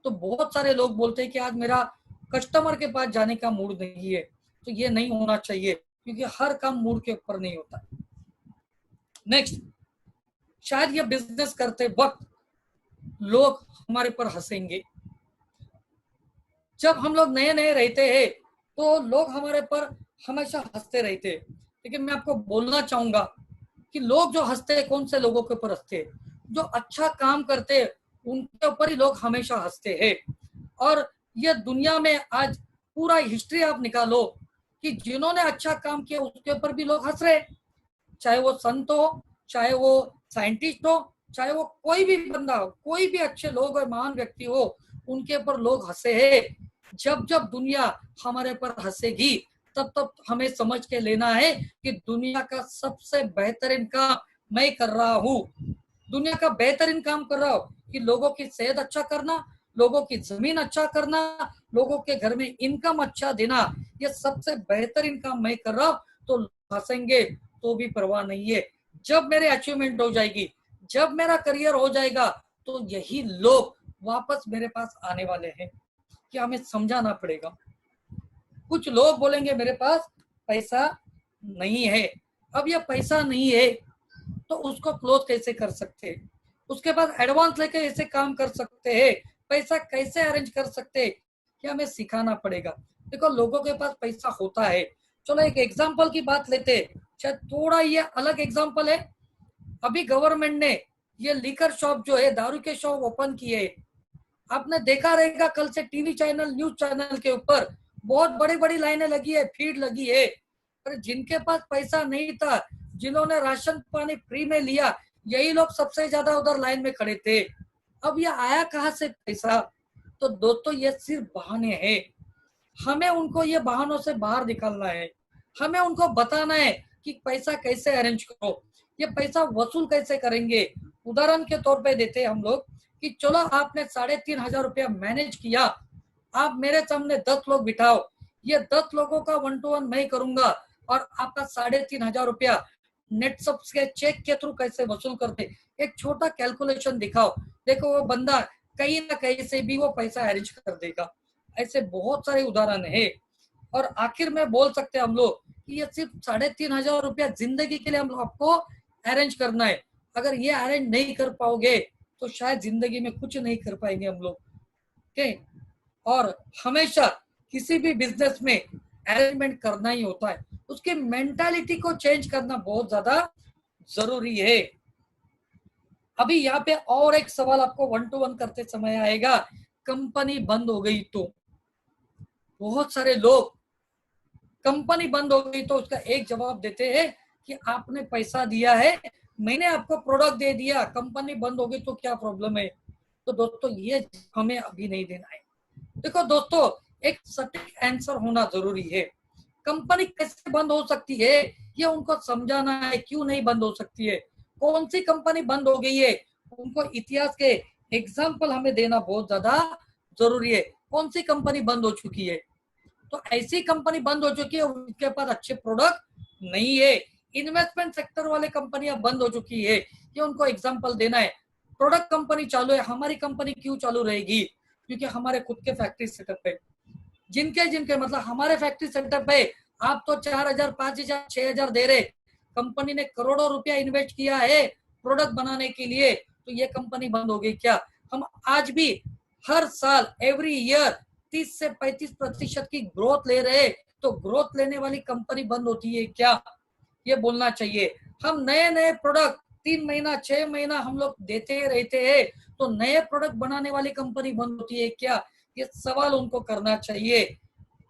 तो बहुत सारे लोग बोलते हैं कि आज मेरा कस्टमर के पास जाने का मूड नहीं है। तो ये नहीं होना चाहिए, क्योंकि हर काम मूड के ऊपर नहीं होता। नेक्स्ट, शायद ये बिजनेस करते वक्त लोग हमारे पर हंसेंगे। जब हम लोग नए नए रहते हैं तो लोग हमारे पर हमेशा हंसते रहते हैं, लेकिन मैं आपको बोलना चाहूंगा कि लोग जो हंसते हैं, कौन से लोगों के ऊपर हंसते हैं? जो अच्छा काम करते हैं उनके ऊपर ही लोग हमेशा हंसते हैं। और ये दुनिया में आज पूरा हिस्ट्री आप निकालो कि जिन्होंने अच्छा काम किया उसके ऊपर भी लोग हंस रहे, चाहे वो संत हो, चाहे वो साइंटिस्ट हो, चाहे वो कोई भी बंदा हो, कोई भी अच्छे लोग और महान व्यक्ति हो, उनके ऊपर लोग हंसे हैं। जब जब दुनिया हमारे पर हंसेगी तब तब हमें समझ के लेना है कि दुनिया का सबसे बेहतरीन काम मैं कर रहा हूँ। दुनिया का बेहतरीन काम कर रहा हूँ कि लोगों की सेहत अच्छा करना, लोगों की जमीन अच्छा करना, लोगों के घर में इनकम अच्छा देना, ये सबसे बेहतरीन काम मैं कर रहा हूँ। तो हंसेंगे तो भी परवाह नहीं है। जब मेरे अचीवमेंट हो जाएगी, जब मेरा करियर हो जाएगा, तो यही लोग वापस मेरे पास आने वाले हैं कि हमें समझाना पड़ेगा। कुछ लोग बोलेंगे मेरे पास पैसा नहीं है। अब ये पैसा नहीं है तो उसको क्लोज कैसे कर सकते हैं, उसके बाद एडवांस लेके ऐसे काम कर सकते हैं, पैसा कैसे अरेंज कर सकते हैं, कि हमें सिखाना पड़ेगा। देखो लोगों के पास पैसा होता है। चलो एक एग्जांपल की बात लेते हैं, शायद थोड़ा ये अलग एग्जांपल है। अभी गवर्नमेंट ने ये लीकर शॉप जो है, दारू के शॉप ओपन किए। आपने देखा रहेगा कल से टीवी चैनल, न्यूज चैनल के ऊपर बहुत बड़ी बड़ी लाइनें लगी है, भीड़ लगी है। पर जिनके पास पैसा नहीं था, जिन्होंने राशन पानी फ्री में लिया, यही लोग सबसे ज्यादा उधर लाइन में खड़े थे। अब ये आया कहाँ से पैसा? तो दोस्तों ये सिर्फ बहाने हैं। हमें उनको ये बहानों से बाहर निकालना है। हमें उनको बताना है कि पैसा कैसे अरेंज करो, ये पैसा वसूल कैसे करेंगे। उदाहरण के तौर पे देते हैं हम लोग कि चलो आपने 3,500 रुपया मैनेज किया, आप मेरे सामने 10 लोग बिठाओ, ये 10 लोगों का 1-to-1 मैं करूंगा और आपका 3,500 रुपया नेट सब्स के चेक के थ्रू कैसे वसूल करते, एक छोटा कैलकुलेशन दिखाओ। देखो वो बंदा कहीं ना कहीं से भी वो पैसा अरेंज कर देगा। ऐसे बहुत सारे उदाहरण है। और आखिर में बोल सकते हैं हम लोग कि ये सिर्फ 3,500 रुपया जिंदगी के लिए हम लोग आपको अरेंज करना है। अगर ये अरेंज नहीं कर पाओगे तो शायद जिंदगी में कुछ नहीं कर पाएंगे हम लोग। ओके, और हमेशा किसी भी बिजनेस में अरेंजमेंट करना ही होता है, उसकी मेंटालिटी को चेंज करना बहुत ज्यादा जरूरी है। अभी यहाँ पे और एक सवाल आपको 1-to-1 करते समय आएगा, कंपनी बंद हो गई तो। बहुत सारे लोग कंपनी बंद हो गई तो उसका एक जवाब देते हैं कि आपने पैसा दिया है, मैंने आपको प्रोडक्ट दे दिया, कंपनी बंद हो गई तो क्या प्रॉब्लम है? तो दोस्तों ये हमें अभी नहीं देना है। देखो दोस्तों, एक सटीक आंसर होना जरूरी है। कंपनी कैसे बंद हो सकती है ये उनको समझाना है, क्यों नहीं बंद हो सकती है, कौन सी कंपनी बंद हो गई है, उनको इतिहास के एग्जाम्पल हमें देना बहुत ज्यादा जरूरी है। कौन सी कंपनी बंद हो चुकी है? तो ऐसी कंपनी बंद हो चुकी है उनके पास अच्छे प्रोडक्ट नहीं है। इन्वेस्टमेंट सेक्टर वाले कंपनियां बंद हो चुकी है, ये उनको एग्जांपल देना है। प्रोडक्ट कंपनी चालू है, हमारी कंपनी क्यों चालू रहेगी? क्योंकि हमारे खुद के फैक्ट्री सेटअप है। जिनके जिनके मतलब हमारे फैक्ट्री सेटअप है, आप तो 4,000, 5,000, 6,000 दे रहे, कंपनी ने करोड़ों रुपया इन्वेस्ट किया है प्रोडक्ट बनाने के लिए, तो ये कंपनी बंद हो गई क्या? हम आज भी हर साल एवरी ईयर 30 से 35% की ग्रोथ ले रहे, तो ग्रोथ लेने वाली कंपनी बंद होती है क्या? ये बोलना चाहिए। हम नए नए प्रोडक्ट 3 महीना 6 महीना हम लोग देते रहते हैं, तो नए प्रोडक्ट बनाने वाली कंपनी बंद होती है क्या? ये सवाल उनको करना चाहिए।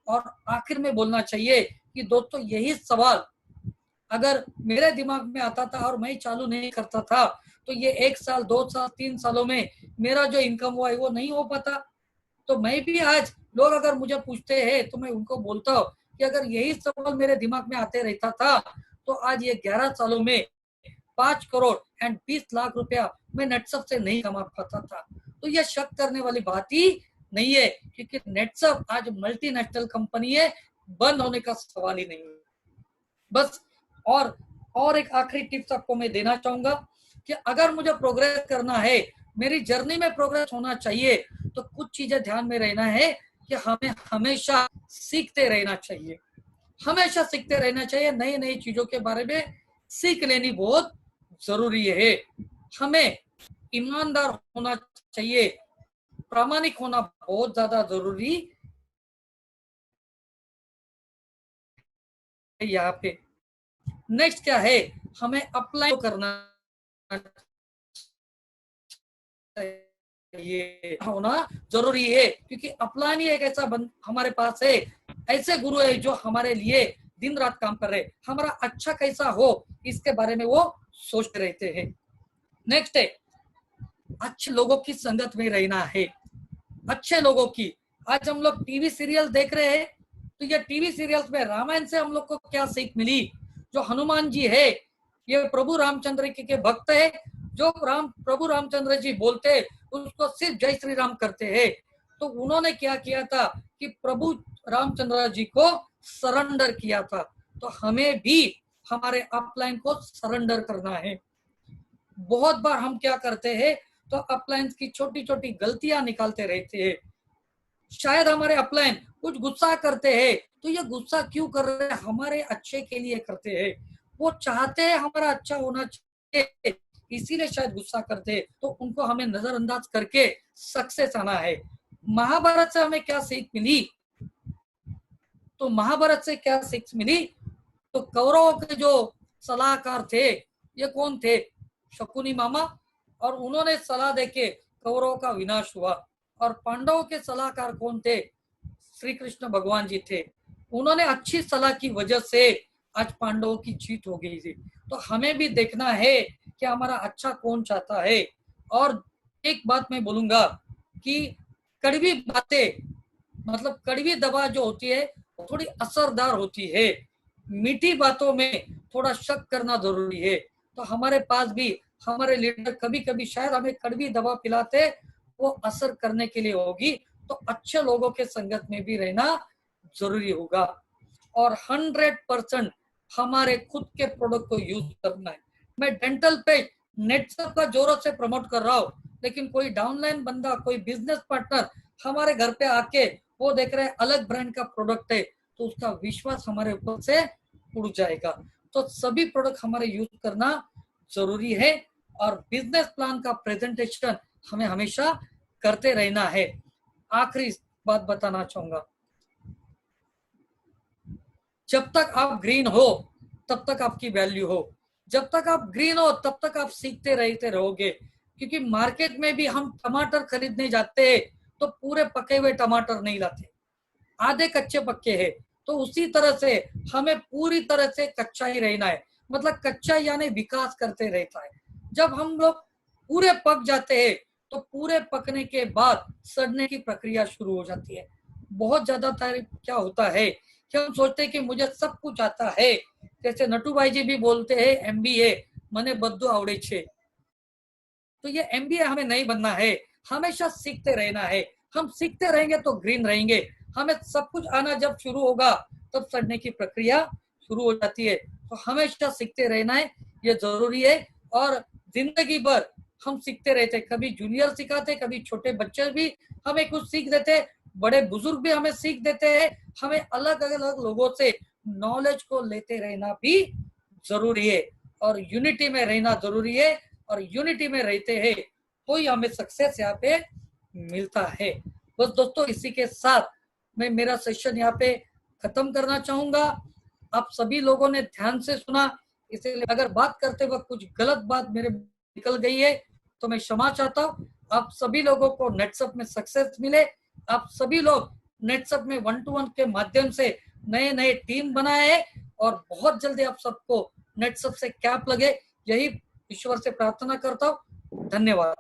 और आखिर में बोलना चाहिए कि दोस्तों यही सवाल अगर मेरे दिमाग में आता था और मैं चालू नहीं करता था, तो ये 1 साल 2 साल 3 सालों में मेरा जो इनकम हुआ है वो नहीं हो पाता। तो मैं भी आज लोग अगर मुझे पूछते हैं तो मैं उनको बोलता हूँ कि अगर यही सवाल मेरे दिमाग में आते रहता था तो आज ये 11 सालों में 5 करोड़ एंड 20 लाख रुपया मैं नेटसप से नहीं कमा पाता था। तो यह शक करने वाली बात ही नहीं है, क्योंकि नेटसप आज मल्टीनेशनल कंपनी है, बंद होने का सवाल ही नहीं है। बस और एक आखिरी टिप्स आपको मैं देना चाहूंगा कि अगर मुझे प्रोग्रेस करना है, मेरी जर्नी में प्रोग्रेस होना चाहिए, तो कुछ चीजें ध्यान में रहना है कि हमें हमेशा सीखते रहना चाहिए, हमेशा सीखते रहना चाहिए। नई नई चीजों के बारे में सीख लेनी बहुत जरूरी है। हमें ईमानदार होना चाहिए, प्रामाणिक होना बहुत ज्यादा जरूरी है। यहाँ पे नेक्स्ट क्या है, हमें अप्लाई करना ये होना जरूरी है, क्योंकि अपलानी एक ऐसा हमारे पास है, ऐसे गुरु है जो हमारे लिए दिन रात काम कर रहे, हमारा अच्छा कैसा हो इसके बारे में वो सोचते रहते हैं। नेक्स्ट है, अच्छे लोगों की संगत में रहना है, अच्छे लोगों की। आज हम लोग टीवी सीरियल देख रहे हैं, तो ये टीवी सीरियल्स में रामायण से हम लोग को क्या सीख मिली? जो हनुमान जी है ये प्रभु रामचंद्र के भक्त है, जो प्रभु रामचंद्र जी बोलते उसको सिर्फ जय श्री राम करते हैं। तो उन्होंने क्या किया था कि प्रभु रामचंद्र जी को सरेंडर किया था, तो हमें भी हमारे अपलाइन को सरेंडर करना है। बहुत बार हम क्या करते हैं, तो अपलाइन की छोटी छोटी गलतियां निकालते रहते हैं। शायद हमारे अपलाइन कुछ गुस्सा करते हैं, तो ये गुस्सा क्यों कर रहे हैं? हमारे अच्छे के लिए करते हैं, वो चाहते हैं हमारा अच्छा होना चाहिए, इसीलिए शायद गुस्सा करते हैं। तो उनको हमें नजरअंदाज करके सक्सेस आना है। महाभारत से हमें क्या सीख मिली? तो महाभारत से क्या सीख मिली? तो कौरवों के जो सलाहकार थे ये कौन थे? शकुनी मामा, और उन्होंने सलाह देके कौरवों का विनाश हुआ। और पांडवों के सलाहकार कौन थे? श्री कृष्ण भगवान जी थे। उन्होंने अच्छी सलाह की वजह से आज पांडवों की जीत हो गई थी। तो हमें भी देखना है कि हमारा अच्छा कौन चाहता है। और एक बात मैं बोलूंगा कि कड़वी बातें, मतलब कड़वी दवा जो होती है वो थोड़ी असरदार होती है, मीठी बातों में थोड़ा शक करना जरूरी है। तो हमारे पास भी हमारे लीडर कभी कभी शायद हमें कड़वी दवा पिलाते, वो असर करने के लिए होगी, तो अच्छे लोगों के संगत में भी रहना जरूरी होगा। और 100% हमारे खुद के प्रोडक्ट को यूज करना है। मैं डेंटल पे नेटसप का जोरों से प्रमोट कर रहा हूँ, लेकिन कोई डाउनलाइन बंदा, कोई बिजनेस पार्टनर हमारे घर पे आके वो देख रहे हैं अलग ब्रांड का प्रोडक्ट है, तो उसका विश्वास हमारे ऊपर से उड़ जाएगा। तो सभी प्रोडक्ट हमारे यूज करना जरूरी है। और बिजनेस प्लान का प्रेजेंटेशन हमें हमेशा करते रहना है। आखिरी बात बताना चाहूंगा, जब तक आप ग्रीन हो तब तक आपकी वैल्यू हो, जब तक आप ग्रीन हो तब तक आप सीखते रहते रहोगे। क्योंकि मार्केट में भी हम टमाटर खरीदने जाते हैं तो पूरे पके हुए टमाटर नहीं लाते, आधे कच्चे पक्के हैं। तो उसी तरह से हमें पूरी तरह से कच्चा ही रहना है, मतलब कच्चा यानी विकास करते रहता है। जब हम लोग पूरे पक जाते हैं तो पूरे पकने के बाद सड़ने की प्रक्रिया शुरू हो जाती है। बहुत ज्यादा क्या होता है कि हम सोचते हैं कि मुझे सब कुछ आता है, जैसे नटू भाई जी भी बोलते हैं MBA मने बद्दू आवड़े छे। तो ये MBA हमें नहीं बनना है, हमेशा सीखते रहना है। हम सीखते रहेंगे तो ग्रीन रहेंगे। हमें सब कुछ आना जब शुरू होगा तब सड़ने की प्रक्रिया शुरू हो जाती है। तो हमेशा सीखते रहना है, ये जरूरी है। और जिंदगी भर हम सीखते रहते, कभी जूनियर सिखाते, कभी छोटे बच्चे भी हमें कुछ सीख देते, बड़े बुजुर्ग भी हमें सीख देते हैं। हमें अलग अलग लोगों से नॉलेज को लेते रहना भी जरूरी है, और यूनिटी में रहना जरूरी है। और यूनिटी में रहते हैं तो ही हमें सक्सेस यहाँ पे मिलता है। बस दोस्तों, इसी के साथ मैं मेरा सेशन यहाँ पे खत्म करना चाहूंगा। आप सभी लोगों ने ध्यान से सुना, इसलिए अगर बात करते वक्त कुछ गलत बात मेरे निकल गई है तो मैं क्षमा चाहता हूँ। आप सभी लोगों को नेटसप में सक्सेस मिले। आप सभी लोग नेटसप में 1-to-1 के माध्यम से नए नए टीम बनाए, और बहुत जल्दी आप सबको नेटसप से कैप लगे, यही ईश्वर से प्रार्थना करता हूँ। धन्यवाद।